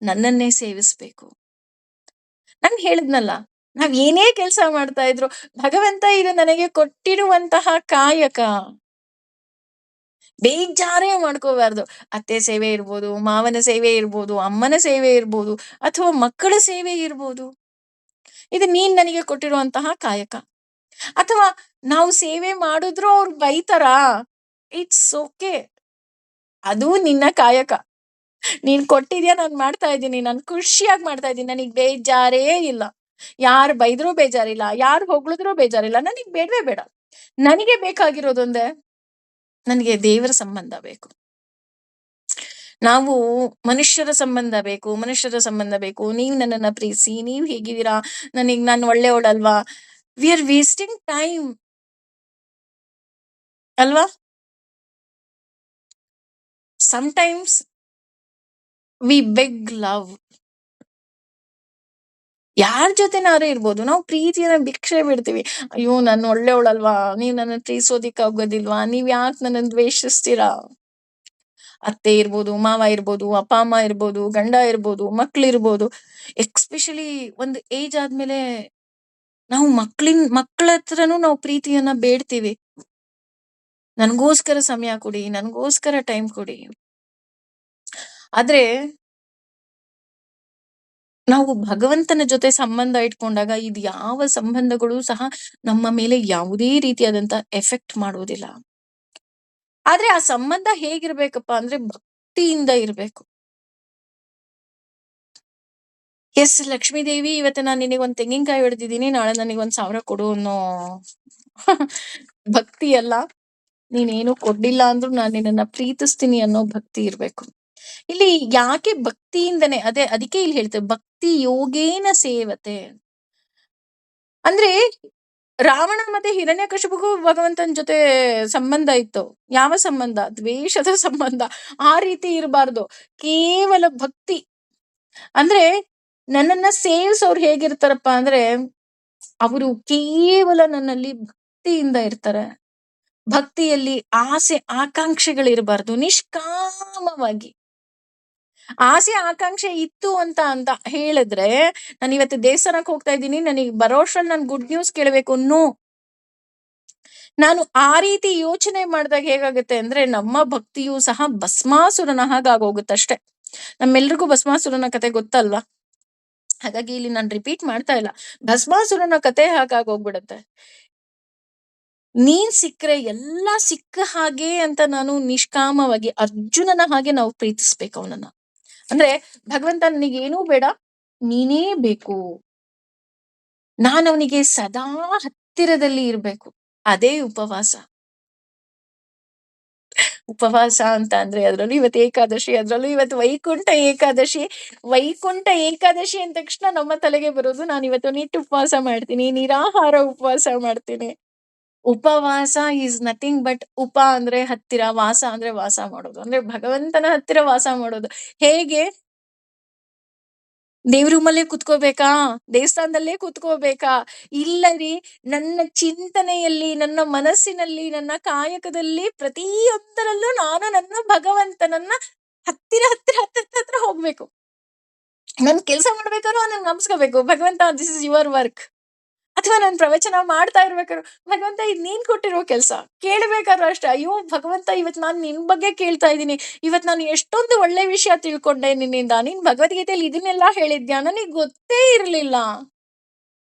ನನ್ನನ್ನೇ ಸೇವಿಸ್ಬೇಕು. ನಾನು ಹೇಳಿದ್ನಲ್ಲ, ನಾವ್ ಏನೇ ಕೆಲಸ ಮಾಡ್ತಾ ಇದ್ರು, ಭಗವಂತ ಇದು ನನಗೆ ಕೊಟ್ಟಿರುವಂತಹ ಕಾಯಕ, ಬೇಜಾರೇ ಮಾಡ್ಕೋಬಾರ್ದು. ಅತ್ತೆ ಸೇವೆ ಇರ್ಬೋದು, ಮಾವನ ಸೇವೆ ಇರ್ಬೋದು, ಅಮ್ಮನ ಸೇವೆ ಇರ್ಬೋದು, ಅಥವಾ ಮಕ್ಕಳ ಸೇವೆ ಇರ್ಬೋದು. ಇದು ನೀನ್ ನನಗೆ ಕೊಟ್ಟಿರುವಂತಹ ಕಾಯಕ. ಅಥವಾ ನಾವು ಸೇವೆ ಮಾಡಿದ್ರು ಅವ್ರು ಬೈತಾರಾ? ಇಟ್ಸ್ ಓಕೆ, ಅದು ನಿನ್ನ ಕಾಯಕ. ನೀನ್ ಕೊಟ್ಟಿದ್ಯಾ, ನಾನ್ ಮಾಡ್ತಾ ಇದ್ದೀನಿ, ನಾನು ಖುಷಿಯಾಗಿ ಮಾಡ್ತಾ ಇದ್ದೀನಿ, ನನಗ್ ಬೇಜಾರೇ ಇಲ್ಲ. ಯಾರು ಬೈದ್ರೂ ಬೇಜಾರಿಲ್ಲ, ಯಾರು ಹೊಗಳಿದ್ರೂ ಬೇಜಾರಿಲ್ಲ, ನನಗ್ ಬೇಡವೇ ಬೇಡ. ನನಗೆ ಬೇಕಾಗಿರೋದೊಂದೇ, ನನಗೆ ದೇವರ ಸಂಬಂಧ ಬೇಕು. ನಾವು ಮನುಷ್ಯರ ಸಂಬಂಧ ಬೇಕು. ನೀವ್ ನನ್ನನ್ನ ಪ್ರೀತಿಸಿ, ನೀವ್ ಹೇಗಿದ್ದೀರಾ, ನಾನು ಒಳ್ಳೆಯವಳಲ್ವಾ? ವಿ ಆರ್ ವೇಸ್ಟಿಂಗ್ ಟೈಮ್ ಅಲ್ವಾ? Sometimes we beg love. ಯಾರ ಜೊತೆನಾರು ಇರ್ಬೋದು, ನಾವು ಪ್ರೀತಿಯನ್ನ ಭಿಕ್ಷೆ ಬಿಡ್ತೀವಿ. ಅಯ್ಯೋ ನಾನು ಒಳ್ಳೆಯವಳಲ್ವಾ, ನೀವ್ ನನ್ನ ಪ್ರೀತಿಸೋದಿಕ್ ಆಗೋದಿಲ್ವಾ, ನೀವ್ ಯಾಕೆ ನನ್ನ ದ್ವೇಷಿಸ್ತೀರಾ? ಅತ್ತೆ ಇರ್ಬೋದು, ಮಾವ ಇರ್ಬೋದು, ಅಪ್ಪ ಅಮ್ಮ ಇರ್ಬೋದು, ಗಂಡ ಇರ್ಬೋದು, ಮಕ್ಳಿರ್ಬೋದು. ಎಕ್ಸ್ಪೆಷಲಿ ಒಂದು ಏಜ್ ಆದ್ಮೇಲೆ ನಾವು ಮಕ್ಕಳ ಹತ್ರನೂ ನಾವು ಪ್ರೀತಿಯನ್ನ ಬೇಡ್ತೀವಿ. ನನ್ಗೋಸ್ಕರ ಸಮಯ ಕೊಡಿ, ನನ್ಗೋಸ್ಕರ ಟೈಮ್ ಕೊಡಿ. ಆದ್ರೆ ನಾವು ಭಗವಂತನ ಜೊತೆ ಸಂಬಂಧ ಇಟ್ಕೊಂಡಾಗ ಇದು ಯಾವ ಸಂಬಂಧಗಳು ಸಹ ನಮ್ಮ ಮೇಲೆ ಯಾವುದೇ ರೀತಿಯಾದಂತ ಎಫೆಕ್ಟ್ ಮಾಡೋದಿಲ್ಲ. ಆದ್ರೆ ಆ ಸಂಬಂಧ ಹೇಗಿರ್ಬೇಕಪ್ಪ ಅಂದ್ರೆ ಭಕ್ತಿಯಿಂದ ಇರ್ಬೇಕು. ಎಸ್ ಲಕ್ಷ್ಮೀ ದೇವಿ, ಇವತ್ತು ನಾನು ನಿನಗೆ ಒಂದ್ ತೆಂಗಿನಕಾಯಿ ಹೊಡೆದಿದ್ದೀನಿ, ನಾಳೆ ನನಗೆ 1,000 ಕೊಡು ಅನ್ನೋ ಭಕ್ತಿ ಅಲ್ಲ. ನೀನೇನು ಕೊಡ್ಲಿಲ್ಲ ಅಂದ್ರೂ ನಾನು ನಿನ್ನನ್ನ ಪ್ರೀತಿಸ್ತೀನಿ ಅನ್ನೋ ಭಕ್ತಿ ಇರ್ಬೇಕು. ಇಲ್ಲಿ ಯಾಕೆ ಭಕ್ತಿಯಿಂದನೇ, ಅದಕ್ಕೆ ಇಲ್ಲಿ ಹೇಳ್ತೇವೆ ಭಕ್ತಿ ಯೋಗೇನ ಸೇವತೆ. ಅಂದ್ರೆ ರಾವಣ ಮತ್ತೆ ಹಿರಣ್ಯಕಶಿಪುಗೂ ಭಗವಂತನ ಜೊತೆ ಸಂಬಂಧ ಇತ್ತು. ಯಾವ ಸಂಬಂಧ? ದ್ವೇಷದ ಸಂಬಂಧ. ಆ ರೀತಿ ಇರಬಾರ್ದು, ಕೇವಲ ಭಕ್ತಿ. ಅಂದ್ರೆ ನನ್ನನ್ನ ಸೇವಿಸೋರು ಹೇಗಿರ್ತಾರಪ್ಪ ಅಂದ್ರೆ, ಅವರು ಕೇವಲ ನನ್ನಲ್ಲಿ ಭಕ್ತಿಯಿಂದ ಇರ್ತಾರೆ. ಭಕ್ತಿಯಲ್ಲಿ ಆಸೆ ಆಕಾಂಕ್ಷೆಗಳಿರಬಾರ್ದು, ನಿಷ್ಕಾಮವಾಗಿ. ಆಸೆ ಆಕಾಂಕ್ಷೆ ಇತ್ತು ಅಂತ ಹೇಳಿದ್ರೆ, ನಾನು ಇವತ್ತು ದೇವಸ್ಥಾನಕ್ಕೆ ಹೋಗ್ತಾ ಇದ್ದೀನಿ, ನನಗೆ ಬರೋಷ್ಟ್ರಲ್ಲಿ ನಾನು ಗುಡ್ ನ್ಯೂಸ್ ಕೇಳಬೇಕು. ನಾನು ಆ ರೀತಿ ಯೋಚನೆ ಮಾಡಿದಾಗ ಹೇಗಾಗುತ್ತೆ ಅಂದ್ರೆ, ನಮ್ಮ ಭಕ್ತಿಯು ಸಹ ಭಸ್ಮಾಸುರನ ಹಾಗಾಗೋಗುತ್ತಷ್ಟೆ. ನಮ್ಮೆಲ್ರಿಗೂ ಭಸ್ಮಾಸುರನ ಕತೆ ಗೊತ್ತಲ್ವಾ? ಹಾಗಾಗಿ ಇಲ್ಲಿ ನಾನು ರಿಪೀಟ್ ಮಾಡ್ತಾ ಇಲ್ಲ. ಭಸ್ಮಾಸುರನ ಕತೆ ಹಾಗಾಗೋಗ್ಬಿಡತ್ತೆ. ನೀನ್ ಸಿಕ್ರೆ ಎಲ್ಲಾ ಸಿಕ್ಕ ಹಾಗೆ ಅಂತ ನಾನು ನಿಷ್ಕಾಮವಾಗಿ ಅರ್ಜುನನ ಹಾಗೆ ನಾವು ಪ್ರೀತಿಸ್ಬೇಕು ಅವನನ್ನ. ಅಂದ್ರೆ ಭಗವಂತ ನನಗೇನೂ ಬೇಡ, ನೀನೇ ಬೇಕು, ನಾನು ಅವನಿಗೆ ಸದಾ ಹತ್ತಿರದಲ್ಲಿ ಇರ್ಬೇಕು. ಅದೇ ಉಪವಾಸ. ಉಪವಾಸ ಅಂತ ಅಂದ್ರೆ ಅದ್ರಲ್ಲೂ ಇವತ್ತು ಏಕಾದಶಿ, ಅದ್ರಲ್ಲೂ ಇವತ್ತು ವೈಕುಂಠ ಏಕಾದಶಿ. ವೈಕುಂಠ ಏಕಾದಶಿ ಅಂದ ತಕ್ಷಣ ನಮ್ಮ ತಲೆಗೆ ಬರೋದು, ನಾನು ಇವತ್ತು ನಿಟ್ಟು ಉಪವಾಸ ಮಾಡ್ತೀನಿ, ನಿರಾಹಾರ ಉಪವಾಸ ಮಾಡ್ತೀನಿ. ಉಪವಾಸ ಈಸ್ ನಥಿಂಗ್ ಬಟ್ ಉಪ ಅಂದ್ರೆ ಹತ್ತಿರ, ವಾಸ ಅಂದ್ರೆ ವಾಸ ಮಾಡೋದು, ಅಂದ್ರೆ ಭಗವಂತನ ಹತ್ತಿರ ವಾಸ ಮಾಡೋದು. ಹೇಗೆ? ದೇವ್ರ ರೂಮಲ್ಲೇ ಕುತ್ಕೋಬೇಕಾ? ದೇವಸ್ಥಾನದಲ್ಲೇ ಕುತ್ಕೋಬೇಕಾ? ಇಲ್ಲ ರೀ, ನನ್ನ ಚಿಂತನೆಯಲ್ಲಿ, ನನ್ನ ಮನಸ್ಸಿನಲ್ಲಿ, ನನ್ನ ಕಾಯಕದಲ್ಲಿ ಪ್ರತಿಯೊಂದರಲ್ಲೂ ನಾನು ನನ್ನ ಭಗವಂತನನ್ನ ಹತ್ತಿರ ಹತ್ತಿರ ಹತ್ತಿರ ಹತ್ರ ಹೋಗ್ಬೇಕು. ನನ್ ಕೆಲ್ಸ ಮಾಡ್ಬೇಕಾದ್ರೂ ಅವನನ್ನ ನಮ್ಸ್ಕೋಬೇಕು, ಭಗವಂತ ದಿಸ್ ಇಸ್ ಯುವರ್ ವರ್ಕ್. ಅಥವಾ ನಾನು ಪ್ರವಚನ ಮಾಡ್ತಾ ಇರ್ಬೇಕಾದ್ರು, ಭಗವಂತ ಇದ್ ನೀನ್ ಕೊಟ್ಟಿರೋ ಕೆಲ್ಸ. ಕೇಳ್ಬೇಕಾದ್ರು ಅಷ್ಟೇ, ಅಯ್ಯೋ ಭಗವಂತ, ಇವತ್ ನಾನ್ ನಿನ್ ಬಗ್ಗೆ ಕೇಳ್ತಾ ಇದ್ದೀನಿ, ಇವತ್ ನಾನು ಎಷ್ಟೊಂದು ಒಳ್ಳೆ ವಿಷಯ ತಿಳ್ಕೊಂಡೆ ನಿನ್ನಿಂದ, ನೀನ್ ಭಗವದ್ಗೀತೆಯಲ್ಲಿ ಇದನ್ನೆಲ್ಲಾ ಹೇಳಿದ್ಯಾ, ನನಗ್ ಗೊತ್ತೇ ಇರ್ಲಿಲ್ಲ.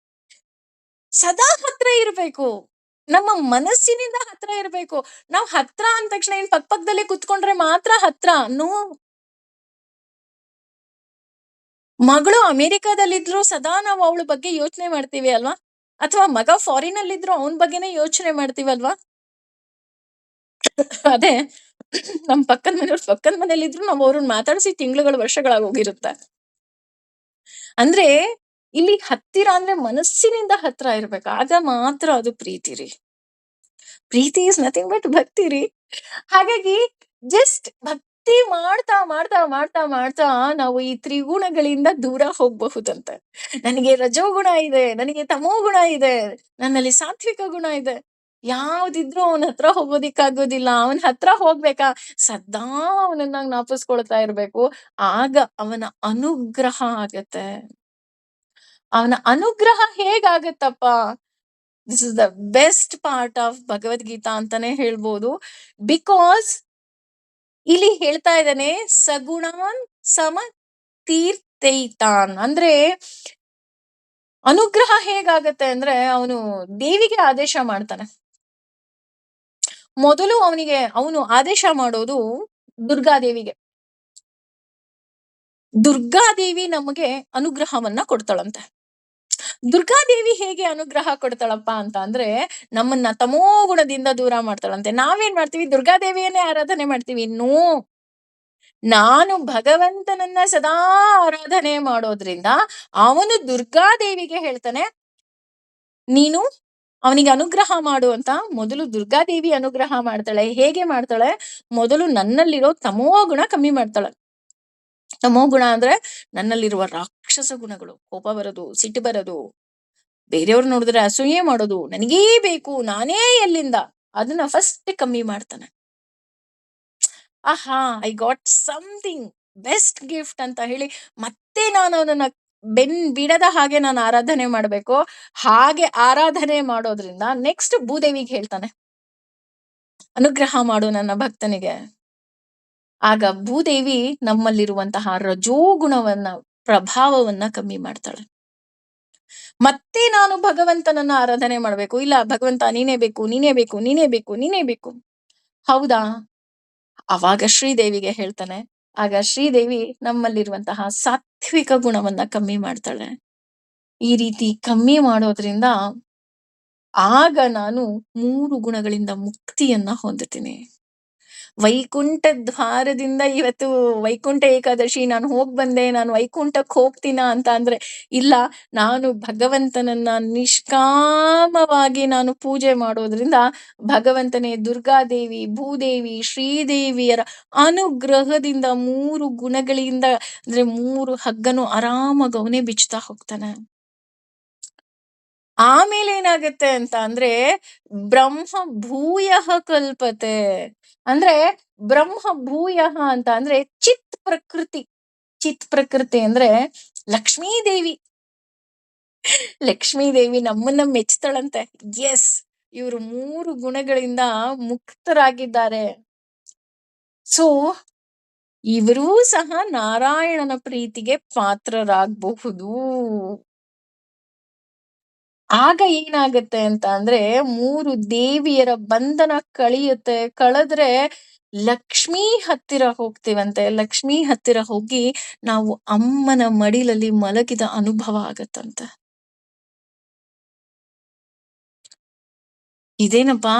ಸದಾ ಹತ್ರ ಇರ್ಬೇಕು, ನಮ್ಮ ಮನಸ್ಸಿನಿಂದ ಹತ್ರ ಇರ್ಬೇಕು. ನಾವ್ ಹತ್ರ ಅಂದ ತಕ್ಷಣ ಏನ್ ಪಕ್ಕದಲ್ಲೇ ಕುತ್ಕೊಂಡ್ರೆ ಮಾತ್ರ ಹತ್ರ? ನೋ. ಮಗಳು ಅಮೆರಿಕಾದಲ್ಲಿದ್ರು ಸದಾ ನಾವು ಅವಳ ಬಗ್ಗೆ ಯೋಚನೆ ಮಾಡ್ತೀವಿ ಅಲ್ವಾ? ಅಥವಾ ಮಗ ಫಾರಿನ್ ಅಲ್ಲಿದ್ರು ಅವನ್ ಬಗ್ಗೆನೇ ಯೋಚನೆ ಮಾಡ್ತೀವಲ್ವಾ? ಅದೇ ನಮ್ ಪಕ್ಕದ ಮನೇಲಿದ್ರು ನಾವ್ ಅವ್ರನ್ನ ಮಾತಾಡ್ಸಿ ತಿಂಗಳುಗಳು ವರ್ಷಗಳಾಗೋಗಿರುತ್ತೆ. ಅಂದ್ರೆ ಇಲ್ಲಿ ಹತ್ತಿರ ಅಂದ್ರೆ ಮನಸ್ಸಿನಿಂದ ಹತ್ರ ಇರ್ಬೇಕು, ಆಗ ಮಾತ್ರ ಅದು ಪ್ರೀತಿ ರೀ. ಪ್ರೀತಿ ಇಸ್ ನಥಿಂಗ್ ಬಟ್ ಭಕ್ತಿ ರೀ. ಹಾಗಾಗಿ ಜಸ್ಟ್ ಭಕ್ತಿ ಮಾಡ್ತಾ ಮಾಡ್ತಾ ಮಾಡ್ತಾ ಮಾಡ್ತಾ ನಾವು ಈ ತ್ರಿಗುಣಗಳಿಂದ ದೂರ ಹೋಗ್ಬಹುದಂತೆ. ನನಗೆ ರಜೋಗುಣ ಇದೆ, ನನಗೆ ತಮೋ ಗುಣ ಇದೆ, ನನ್ನಲ್ಲಿ ಸಾತ್ವಿಕ ಗುಣ ಇದೆ. ಯಾವ್ದಿದ್ರು ಅವನ ಹತ್ರ ಹೋಗೋದಿಕ್ಕಾಗೋದಿಲ್ಲ. ಅವನ ಹತ್ರ ಹೋಗ್ಬೇಕಾ, ಸದಾ ಅವನನ್ನ ಜ್ಞಾಪಿಸ್ಕೊಳ್ತಾ ಇರ್ಬೇಕು. ಆಗ ಅವನ ಅನುಗ್ರಹ ಆಗತ್ತೆ. ಅವನ ಅನುಗ್ರಹ ಹೇಗಾಗತ್ತಪ್ಪ? This is the best part of Bhagavad Gita ಅಂತಾನೆ ಹೇಳ್ಬೋದು. ಬಿಕಾಸ್ ಇಲ್ಲಿ ಹೇಳ್ತಾ ಇದ್ದಾನೆ, ಸಗುಣಾನ್ ಸಮ ತೀರ್ಥೈತಾನ್. ಅಂದ್ರೆ ಅನುಗ್ರಹ ಹೇಗಾಗತ್ತೆ ಅಂದ್ರೆ, ಅವನು ದೇವಿಗೆ ಆದೇಶ ಮಾಡ್ತಾನೆ. ಮೊದಲು ಅವನು ಆದೇಶ ಮಾಡೋದು ದುರ್ಗಾದೇವಿಗೆ. ದುರ್ಗಾದೇವಿ ನಮಗೆ ಅನುಗ್ರಹವನ್ನ ಕೊಡ್ತಾಳಂತೆ. ದುರ್ಗಾದೇವಿ ಹೇಗೆ ಅನುಗ್ರಹ ಕೊಡ್ತಾಳಪ್ಪ ಅಂತ ಅಂದ್ರೆ, ನಮ್ಮನ್ನ ತಮೋ ಗುಣದಿಂದ ದೂರ ಮಾಡ್ತಾಳಂತೆ. ನಾವೇನ್ ಮಾಡ್ತೀವಿ? ದುರ್ಗಾದೇವಿಯನ್ನೇ ಆರಾಧನೆ ಮಾಡ್ತೀವಿ. ನೋ, ನಾನು ಭಗವಂತನನ್ನ ಸದಾ ಆರಾಧನೆ ಮಾಡೋದ್ರಿಂದ ಅವನು ದುರ್ಗಾದೇವಿಗೆ ಹೇಳ್ತಾನೆ, ನೀನು ಅವನಿಗೆ ಅನುಗ್ರಹ ಮಾಡು ಅಂತ. ಮೊದಲು ದುರ್ಗಾದೇವಿ ಅನುಗ್ರಹ ಮಾಡ್ತಾಳೆ. ಹೇಗೆ ಮಾಡ್ತಾಳೆ? ಮೊದಲು ನನ್ನಲ್ಲಿರೋ ತಮೋ ಗುಣ ಕಮ್ಮಿ ಮಾಡ್ತಾಳೆ. ತಮೋ ಗುಣ ಅಂದ್ರೆ ನನ್ನಲ್ಲಿರುವ ರಾಕ್ಷಸ ಗುಣಗಳು, ಕೋಪ ಬರೋದು, ಸಿಟ್ಟು ಬರೋದು, ಬೇರೆಯವ್ರು ನೋಡಿದ್ರೆ ಅಸೂಯೆ ಮಾಡೋದು, ನನಗೇ ಬೇಕು, ನಾನೇ ಎಲ್ಲಿಂದ, ಅದನ್ನ ಫಸ್ಟ್ ಕಮ್ಮಿ ಮಾಡ್ತಾನೆ. ಆಹಾ, I got something best gift ಅಂತ ಹೇಳಿ ಮತ್ತೆ ನಾನು ಅವನನ್ನ ಬಿಡದ ಹಾಗೆ ನಾನು ಆರಾಧನೆ ಮಾಡ್ಬೇಕು. ಹಾಗೆ ಆರಾಧನೆ ಮಾಡೋದ್ರಿಂದ ನೆಕ್ಸ್ಟ್ ಭೂದೇವಿಗೆ ಹೇಳ್ತಾನೆ, ಅನುಗ್ರಹ ಮಾಡು ನನ್ನ ಭಕ್ತನಿಗೆ. ಆಗ ಭೂದೇವಿ ನಮ್ಮಲ್ಲಿರುವಂತಹ ರಜೋಗುಣವನ್ನ, ಪ್ರಭಾವವನ್ನ ಕಮ್ಮಿ ಮಾಡ್ತಾಳೆ. ಮತ್ತೆ ನಾನು ಭಗವಂತನನ್ನ ಆರಾಧನೆ ಮಾಡ್ಬೇಕು. ಇಲ್ಲ ಭಗವಂತ ನೀನೇ ಬೇಕು, ನೀನೇ ಬೇಕು, ನೀನೇ ಬೇಕು, ನೀನೇ ಬೇಕು. ಹೌದಾ? ಅವಾಗ ಶ್ರೀದೇವಿಗೆ ಹೇಳ್ತಾನೆ. ಆಗ ಶ್ರೀದೇವಿ ನಮ್ಮಲ್ಲಿರುವಂತಹ ಸಾತ್ವಿಕ ಗುಣವನ್ನ ಕಮ್ಮಿ ಮಾಡ್ತಾಳೆ. ಈ ರೀತಿ ಕಮ್ಮಿ ಮಾಡೋದ್ರಿಂದ ಆಗ ನಾನು 3 ಗುಣಗಳಿಂದ ಮುಕ್ತಿಯನ್ನ ಹೊಂದುತ್ತೀನಿ. ವೈಕುಂಠ ದ್ವಾರದಿಂದ ಇವತ್ತು ವೈಕುಂಠ ಏಕಾದಶಿ ನಾನು ಬಂದೆ, ನಾನು ವೈಕುಂಠಕ್ಕೆ ಹೋಗ್ತೀನ ಅಂತ ಅಂದ್ರೆ ಇಲ್ಲ, ನಾನು ಭಗವಂತನನ್ನ ನಿಷ್ಕಾಮವಾಗಿ ನಾನು ಪೂಜೆ ಮಾಡೋದ್ರಿಂದ ಭಗವಂತನೇ ದುರ್ಗಾದೇವಿ, ಭೂದೇವಿ, ಶ್ರೀದೇವಿಯರ ಅನುಗ್ರಹದಿಂದ 3 ಗುಣಗಳಿಂದ, ಅಂದ್ರೆ 3 ಹಗ್ಗನು ಆರಾಮಾಗಿ ಅವನೇ ಬಿಚ್ತಾ ಹೋಗ್ತಾನೆ. ಆಮೇಲೆ ಏನಾಗತ್ತೆ ಅಂತ ಅಂದ್ರೆ, ಬ್ರಹ್ಮ ಭೂಯಃ ಕಲ್ಪತೆ. ಅಂದ್ರೆ ಬ್ರಹ್ಮ ಭೂಯಃ ಅಂತ ಅಂದ್ರೆ ಚಿತ್ ಪ್ರಕೃತಿ. ಚಿತ್ ಪ್ರಕೃತಿ ಅಂದ್ರೆ ಲಕ್ಷ್ಮೀದೇವಿ. ಲಕ್ಷ್ಮೀದೇವಿ ನಮ್ಮನ್ನ ಮೆಚ್ತಾಳಂತೆ. ಎಸ್, ಇವರು 3 ಗುಣಗಳಿಂದ ಮುಕ್ತರಾಗಿದ್ದಾರೆ. ಸೊ ಇವರೂ ಸಹ ನಾರಾಯಣನ ಪ್ರೀತಿಗೆ ಪಾತ್ರರಾಗಬಹುದು. ಆಗ ಏನಾಗತ್ತೆ ಅಂತ ಅಂದ್ರೆ 3 ದೇವಿಯರ ಬಂಧನ ಕಳಿಯುತ್ತೆ. ಕಳೆದ್ರೆ ಲಕ್ಷ್ಮೀ ಹತ್ತಿರ ಹೋಗ್ತೀವಂತೆ. ಲಕ್ಷ್ಮೀ ಹತ್ತಿರ ಹೋಗಿ ನಾವು ಅಮ್ಮನ ಮಡಿಲಲ್ಲಿ ಮಲಗಿದ ಅನುಭವ ಆಗತ್ತಂತೆ. ಇದೇನಪ್ಪಾ,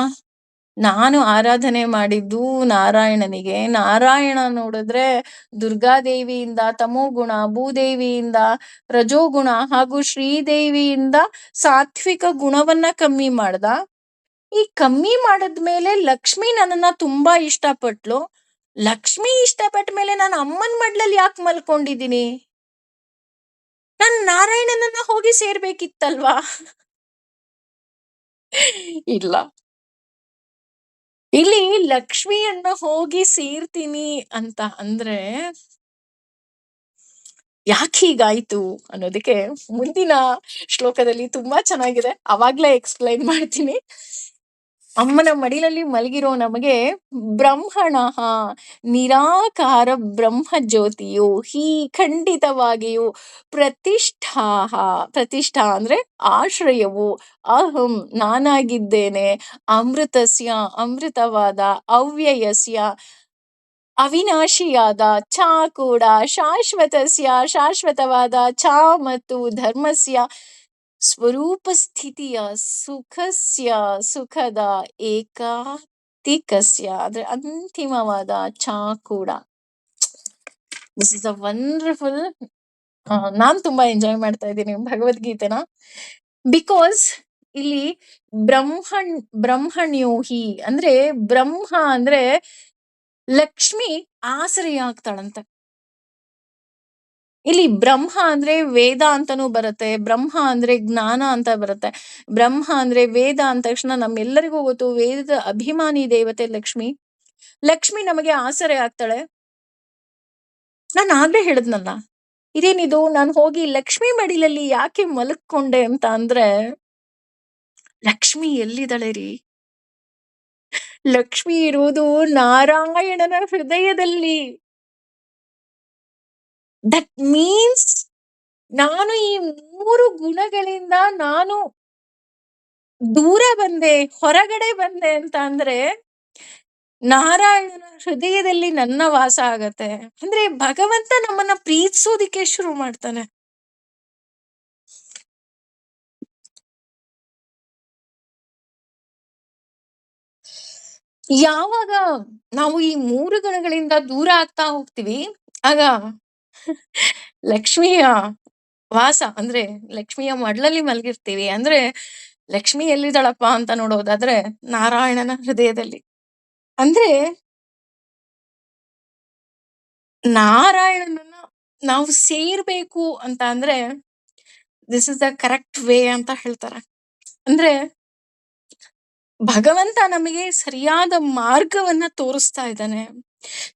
ನಾನು ಆರಾಧನೆ ಮಾಡಿದ್ದು ನಾರಾಯಣನಿಗೆ. ನಾರಾಯಣ ನೋಡಿದ್ರೆ ದುರ್ಗಾದೇವಿಯಿಂದ ತಮೋಗುಣ, ಭೂದೇವಿಯಿಂದ ರಜೋಗುಣ ಹಾಗೂ ಶ್ರೀದೇವಿಯಿಂದ ಸಾತ್ವಿಕ ಗುಣವನ್ನ ಕಮ್ಮಿ ಮಾಡ್ದ. ಈ ಕಮ್ಮಿ ಮಾಡದ್ಮೇಲೆ ಲಕ್ಷ್ಮಿ ನನ್ನನ್ನ ತುಂಬಾ ಇಷ್ಟಪಟ್ಲು. ಲಕ್ಷ್ಮಿ ಇಷ್ಟಪಟ್ಟ ಮೇಲೆ ನಾನು ಅಮ್ಮನ್ ಮಡ್ಲಲ್ಲಿ ಯಾಕೆ ಮಲ್ಕೊಂಡಿದ್ದೀನಿ? ನಾನ್ ನಾರಾಯಣನನ್ನ ಹೋಗಿ ಸೇರ್ಬೇಕಿತ್ತಲ್ವಾ? ಇಲ್ಲ, ಇಲ್ಲಿ ಲಕ್ಷ್ಮಿಯನ್ನ ಹೋಗಿ ಸೇರ್ತೀನಿ ಅಂತ ಅಂದ್ರೆ ಯಾಕೆ ಹೀಗಾಯ್ತು ಅನ್ನೋದಕ್ಕೆ ಮುಂದಿನ ಶ್ಲೋಕದಲ್ಲಿ ತುಂಬಾ ಚೆನ್ನಾಗಿದೆ, ಅವಾಗ್ಲೇ ಎಕ್ಸ್ಪ್ಲೈನ್ ಮಾಡ್ತೀನಿ. ಅಮ್ಮನ ಮಡಿಲಲ್ಲಿ ಮಲಗಿರೋ ನಮಗೆ ಬ್ರಹ್ಮಣಃ ನಿರಾಕಾರ ಬ್ರಹ್ಮ ಜ್ಯೋತಿಯು ಹೀ ಖಂಡಿತವಾಗಿಯೂ ಪ್ರತಿಷ್ಠಾಹ, ಪ್ರತಿಷ್ಠಾ ಅಂದ್ರೆ ಆಶ್ರಯವು, ಅಹಂ ನಾನಾಗಿದ್ದೇನೆ, ಅಮೃತಸ್ಯ ಅಮೃತವಾದ, ಅವ್ಯಯಸ್ಯ ಅವಿನಾಶಿಯಾದ, ಚ ಕೂಡ ಶಾಶ್ವತಸ್ಯ ಶಾಶ್ವತವಾದ, ಚ ಮತ್ತು ಧರ್ಮಸ್ಯ ಸ್ವರೂಪ ಸ್ಥಿತಿಯ, ಸುಖಸ್ಯ ಸುಖದ, ಏಕಾಂತಿಕಸ್ಯ ಅಂದ್ರೆ ಅಂತಿಮವಾದ, ಚ ಕೂಡ. This is a wonderful. ನಾನ್ ತುಂಬಾ ಎಂಜಾಯ್ ಮಾಡ್ತಾ ಇದ್ದೀನಿ ಭಗವದ್ಗೀತೆನ. ಬಿಕಾಸ್ ಇಲ್ಲಿ ಬ್ರಹ್ಮಣ್ಯೋಹಿ ಅಂದ್ರೆ ಬ್ರಹ್ಮ ಅಂದ್ರೆ ಲಕ್ಷ್ಮಿ ಆಸರೆಯ ಆಗ್ತಾಳಂತೆ. ಇಲ್ಲಿ ಬ್ರಹ್ಮ ಅಂದ್ರೆ ವೇದ ಅಂತಾನೂ ಬರುತ್ತೆ, ಬ್ರಹ್ಮ ಅಂದ್ರೆ ಜ್ಞಾನ ಅಂತ ಬರುತ್ತೆ. ಬ್ರಹ್ಮ ಅಂದ್ರೆ ವೇದ ಅಂದ ತಕ್ಷಣ ನಮ್ಮೆಲ್ಲರಿಗೂ ಗೊತ್ತು, ವೇದದ ಅಭಿಮಾನಿ ದೇವತೆ ಲಕ್ಷ್ಮಿ. ಲಕ್ಷ್ಮಿ ನಮಗೆ ಆಸರೆ ಆಗ್ತಾಳೆ. ನಾನು ಆಗ್ಲೇ ಹೇಳಿದ್ನಲ್ಲ, ಇದೇನಿದು ನಾನು ಹೋಗಿ ಲಕ್ಷ್ಮಿ ಮಡಿಲಲ್ಲಿ ಯಾಕೆ ಮಲಕ್ಕೊಂಡೆ ಅಂತ ಅಂದ್ರೆ, ಲಕ್ಷ್ಮಿ ಎಲ್ಲಿದ್ದಾಳೆ ರೀ? ಲಕ್ಷ್ಮಿ ಇರುವುದು ನಾರಾಯಣನ ಹೃದಯದಲ್ಲಿ. ದಟ್ ಮೀನ್ಸ್ ನಾನು ಈ 3 ಗುಣಗಳಿಂದ ನಾನು ದೂರ ಬಂದೆ, ಹೊರಗಡೆ ಬಂದೆ ಅಂತ ಅಂದ್ರೆ ನಾರಾಯಣನ ಹೃದಯದಲ್ಲಿ ನನ್ನ ವಾಸ ಆಗತ್ತೆ. ಅಂದ್ರೆ ಭಗವಂತ ನಮ್ಮನ್ನ ಪ್ರೀತಿಸೋದಿಕ್ಕೆ ಶುರು ಮಾಡ್ತಾನೆ. ಯಾವಾಗ ನಾವು ಈ 3 ಗುಣಗಳಿಂದ ದೂರ ಆಗ್ತಾ ಹೋಗ್ತೀವಿ, ಆಗ ಲಕ್ಷ್ಮಿಯ ವಾಸ ಅಂದ್ರೆ ಲಕ್ಷ್ಮಿಯ ಮಡ್ಲಲ್ಲಿ ಮಲಗಿರ್ತೀವಿ ಅಂದ್ರೆ ಲಕ್ಷ್ಮಿ ಎಲ್ಲಿದ್ದಾಳಪ್ಪ ಅಂತ ನೋಡೋದಾದ್ರೆ ನಾರಾಯಣನ ಹೃದಯದಲ್ಲಿ. ಅಂದ್ರೆ ನಾರಾಯಣನನ್ನ ನಾವು ಸೇರ್ಬೇಕು ಅಂತ ಅಂದ್ರೆ this is the correct way ಅಂತ ಹೇಳ್ತಾರೆ. ಅಂದ್ರೆ ಭಗವಂತ ನಮಗೆ ಸರಿಯಾದ ಮಾರ್ಗವನ್ನ ತೋರಿಸ್ತಾ ಇದ್ದಾನೆ.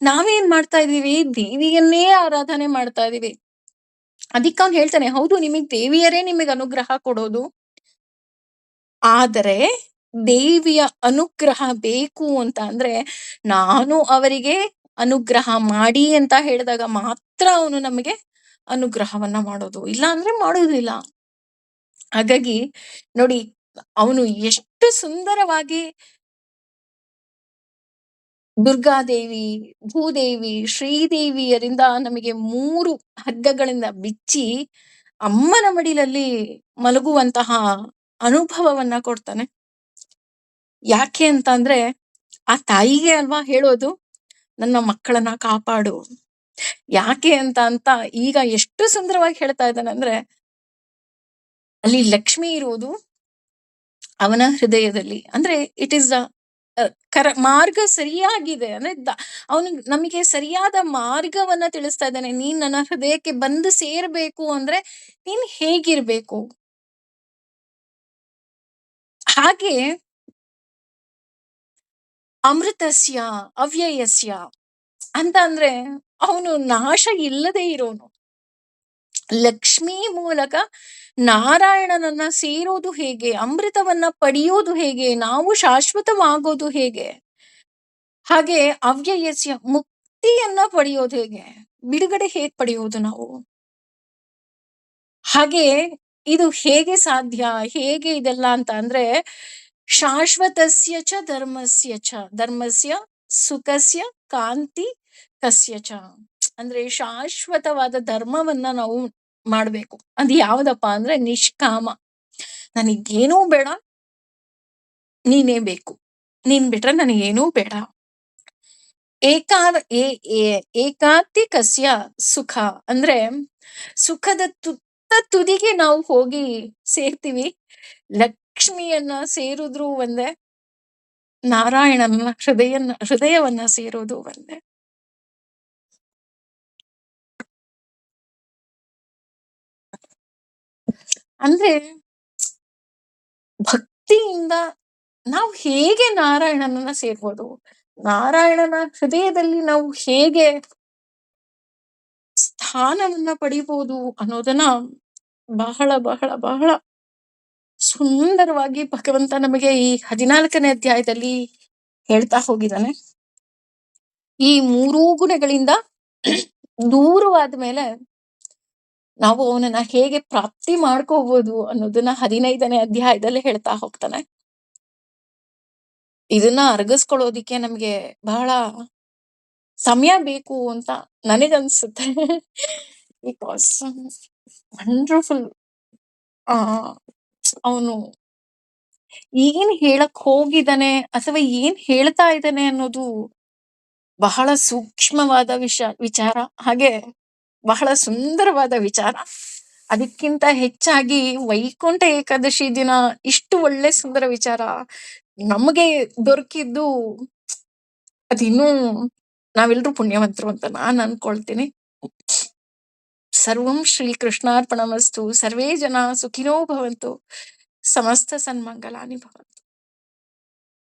ನಾವೇನ್ ಮಾಡ್ತಾ ಇದೀವಿ? ದೇವಿಯನ್ನೇ ಆರಾಧನೆ ಮಾಡ್ತಾ ಇದೀವಿ. ಅದಕ್ಕೆ ಅವ್ನು ಹೇಳ್ತಾನೆ, ಹೌದು ನಿಮಗ್ ದೇವಿಯರೇ ನಿಮಗೆ ಅನುಗ್ರಹ ಕೊಡೋದು, ಆದರೆ ದೇವಿಯ ಅನುಗ್ರಹ ಬೇಕು ಅಂತ ಅಂದ್ರೆ ನಾನು ಅವರಿಗೆ ಅನುಗ್ರಹ ಮಾಡಿ ಅಂತ ಹೇಳಿದಾಗ ಮಾತ್ರ ಅವನು ನಮಗೆ ಅನುಗ್ರಹವನ್ನ ಮಾಡೋದು, ಇಲ್ಲ ಅಂದ್ರೆ ಮಾಡೋದಿಲ್ಲ. ಹಾಗಾಗಿ ನೋಡಿ, ಅವನು ಎಷ್ಟು ಸುಂದರವಾಗಿ ದುರ್ಗಾದೇವಿ, ಭೂದೇವಿ, ಶ್ರೀದೇವಿಯರಿಂದ ನಮಗೆ 3 ಹಗ್ಗಗಳಿಂದ ಬಿಚ್ಚಿ ಅಮ್ಮನ ಮಡಿಲಲ್ಲಿ ಮಲಗುವಂತಹ ಅನುಭವವನ್ನ ಕೊಡ್ತಾನೆ. ಯಾಕೆ ಅಂತ ಅಂದ್ರೆ ಆ ತಾಯಿಗೆ ಅಲ್ವಾ ಹೇಳೋದು, ನನ್ನ ಮಕ್ಕಳನ್ನ ಕಾಪಾಡು. ಯಾಕೆ ಅಂತ ಈಗ ಎಷ್ಟು ಸುಂದರವಾಗಿ ಹೇಳ್ತಾ ಇದ್ದಾನೆ ಅಂದ್ರೆ, ಅಲ್ಲಿ ಲಕ್ಷ್ಮಿ ಇರುವುದು ಅವನ ಹೃದಯದಲ್ಲಿ. ಅಂದ್ರೆ ಇಟ್ ಈಸ್ ಮಾರ್ಗ ಸರಿಯಾಗಿದೆ ಅಂದ್ರೆ ಅವನು ನಮಗೆ ಸರಿಯಾದ ಮಾರ್ಗವನ್ನ ತಿಳಿಸ್ತಾ ಇದ್ದಾನೆ. ನೀನ್ ನನ್ನ ಹೃದಯಕ್ಕೆ ಬಂದು ಸೇರ್ಬೇಕು ಅಂದ್ರೆ ನೀನ್ ಹೇಗಿರ್ಬೇಕು. ಹಾಗೆ ಅಮೃತಸ್ಯ ಅವ್ಯಯಸ್ಯ ಅಂತ ಅಂದ್ರೆ ಅವನು ನಾಶ ಇಲ್ಲದೆ ಇರೋನು. ಲಕ್ಷ್ಮೀ ಮೂಲಕ ನಾರಾಯಣನನ್ನ ಸೇರೋದು ಹೇಗೆ, ಅಮೃತವನ್ನ ಪಡೆಯೋದು ಹೇಗೆ, ನಾವು ಶಾಶ್ವತವಾಗೋದು ಹೇಗೆ, ಹಾಗೆ ಅವ್ಯಯಸ್ಯ ಮುಕ್ತಿ ಮುಕ್ತಿಯನ್ನ ಪಡೆಯೋದು ಹೇಗೆ? ಬಿಡುಗಡೆ ಹೇಗ್ ಪಡೆಯೋದು ನಾವು? ಹಾಗೆ ಇದು ಹೇಗೆ ಸಾಧ್ಯ? ಹೇಗೆ ಇದೆಲ್ಲ ಅಂತ ಅಂದ್ರೆ, ಶಾಶ್ವತಸ್ಯ ಚ ಧರ್ಮಸ್ಯ ಚ ಧರ್ಮಸ್ಯ ಸುಖಸ್ಯ ಕಾಂತಿ ಕಸ್ಯ ಚ. ಅಂದ್ರೆ ಶಾಶ್ವತವಾದ ಧರ್ಮವನ್ನ ನಾವು ಮಾಡ್ಬೇಕು. ಅದು ಯಾವ್ದಪ್ಪ ಅಂದ್ರೆ ನಿಷ್ಕಾಮ. ನನಗೇನೂ ಬೇಡ, ನೀನೇ ಬೇಕು. ನೀನ್ ಬಿಟ್ರೆ ನನಗೇನೂ ಬೇಡ. ಏಕಾರ್ ಏ ಏ- ಏಕಾಂತಿಕಸ್ಯ ಸುಖ ಅಂದ್ರೆ ಸುಖದ ತುತ್ತ ತುದಿಗೆ ನಾವು ಹೋಗಿ ಸೇರ್ತೀವಿ. ಲಕ್ಷ್ಮಿಯನ್ನ ಸೇರಿದ್ರು ಒಂದೇ, ನಾರಾಯಣನ ಹೃದಯವನ್ನ ಸೇರೋದು ಒಂದೇ. ಅಂದ್ರೆ ಭಕ್ತಿಯಿಂದ ನಾವು ಹೇಗೆ ನಾರಾಯಣನನ್ನ ಸೇರ್ಬೋದು? ನಾರಾಯಣನ ಹೃದಯದಲ್ಲಿ ನಾವು ಹೇಗೆ ಸ್ಥಾನವನ್ನ ಪಡಿಬೋದು ಅನ್ನೋದನ್ನ ಬಹಳ ಬಹಳ ಬಹಳ ಸುಂದರವಾಗಿ ಭಗವಂತ ನಮಗೆ ಈ 14ನೇ ಅಧ್ಯಾಯದಲ್ಲಿ ಹೇಳ್ತಾ ಹೋಗಿದ್ದಾನೆ. ಈ ಮೂರೂ ಗುಣಗಳಿಂದ ದೂರವಾದ ಮೇಲೆ ನಾವು ಅವನನ್ನ ಹೇಗೆ ಪ್ರಾಪ್ತಿ ಮಾಡ್ಕೋಬಹುದು ಅನ್ನೋದನ್ನ 15ನೇ ಅಧ್ಯಾಯದಲ್ಲಿ ಹೇಳ್ತಾ ಹೋಗ್ತಾನೆ. ಇದನ್ನ ಅರ್ಗಿಸ್ಕೊಳ್ಳೋದಿಕ್ಕೆ ನಮ್ಗೆ ಬಹಳ ಸಮಯ ಬೇಕು ಅಂತ ನನಗನ್ಸುತ್ತೆ. Because wonderful. ಆ ಅವನು ಏನ್ ಹೇಳಕ್ ಹೋಗಿದ್ದಾನೆ ಅಥವಾ ಏನ್ ಹೇಳ್ತಾ ಇದ್ದಾನೆ ಅನ್ನೋದು ಬಹಳ ಸೂಕ್ಷ್ಮವಾದ ವಿಚಾರ, ಹಾಗೆ ಬಹಳ ಸುಂದರವಾದ ವಿಚಾರ. ಅದಕ್ಕಿಂತ ಹೆಚ್ಚಾಗಿ ವೈಕುಂಠ ಏಕಾದಶಿ ದಿನ ಇಷ್ಟು ಒಳ್ಳೆ ಸುಂದರ ವಿಚಾರ ನಮಗೆ ದೊರಕಿದ್ದು ಅದಿನ್ನೂ ನಾವೆಲ್ಲರೂ ಪುಣ್ಯವಂತರು ಅಂತ ನಾನು ಅನ್ಕೊಳ್ತೀನಿ. ಸರ್ವಂ ಶ್ರೀ ಕೃಷ್ಣಾರ್ಪಣಮಸ್ತು. ಸರ್ವೇ ಜನ ಸುಖಿನೋ ಭವಂತು. ಸಮಸ್ತ ಸನ್ಮಂಗಲಾನಿ ಭವಂತು.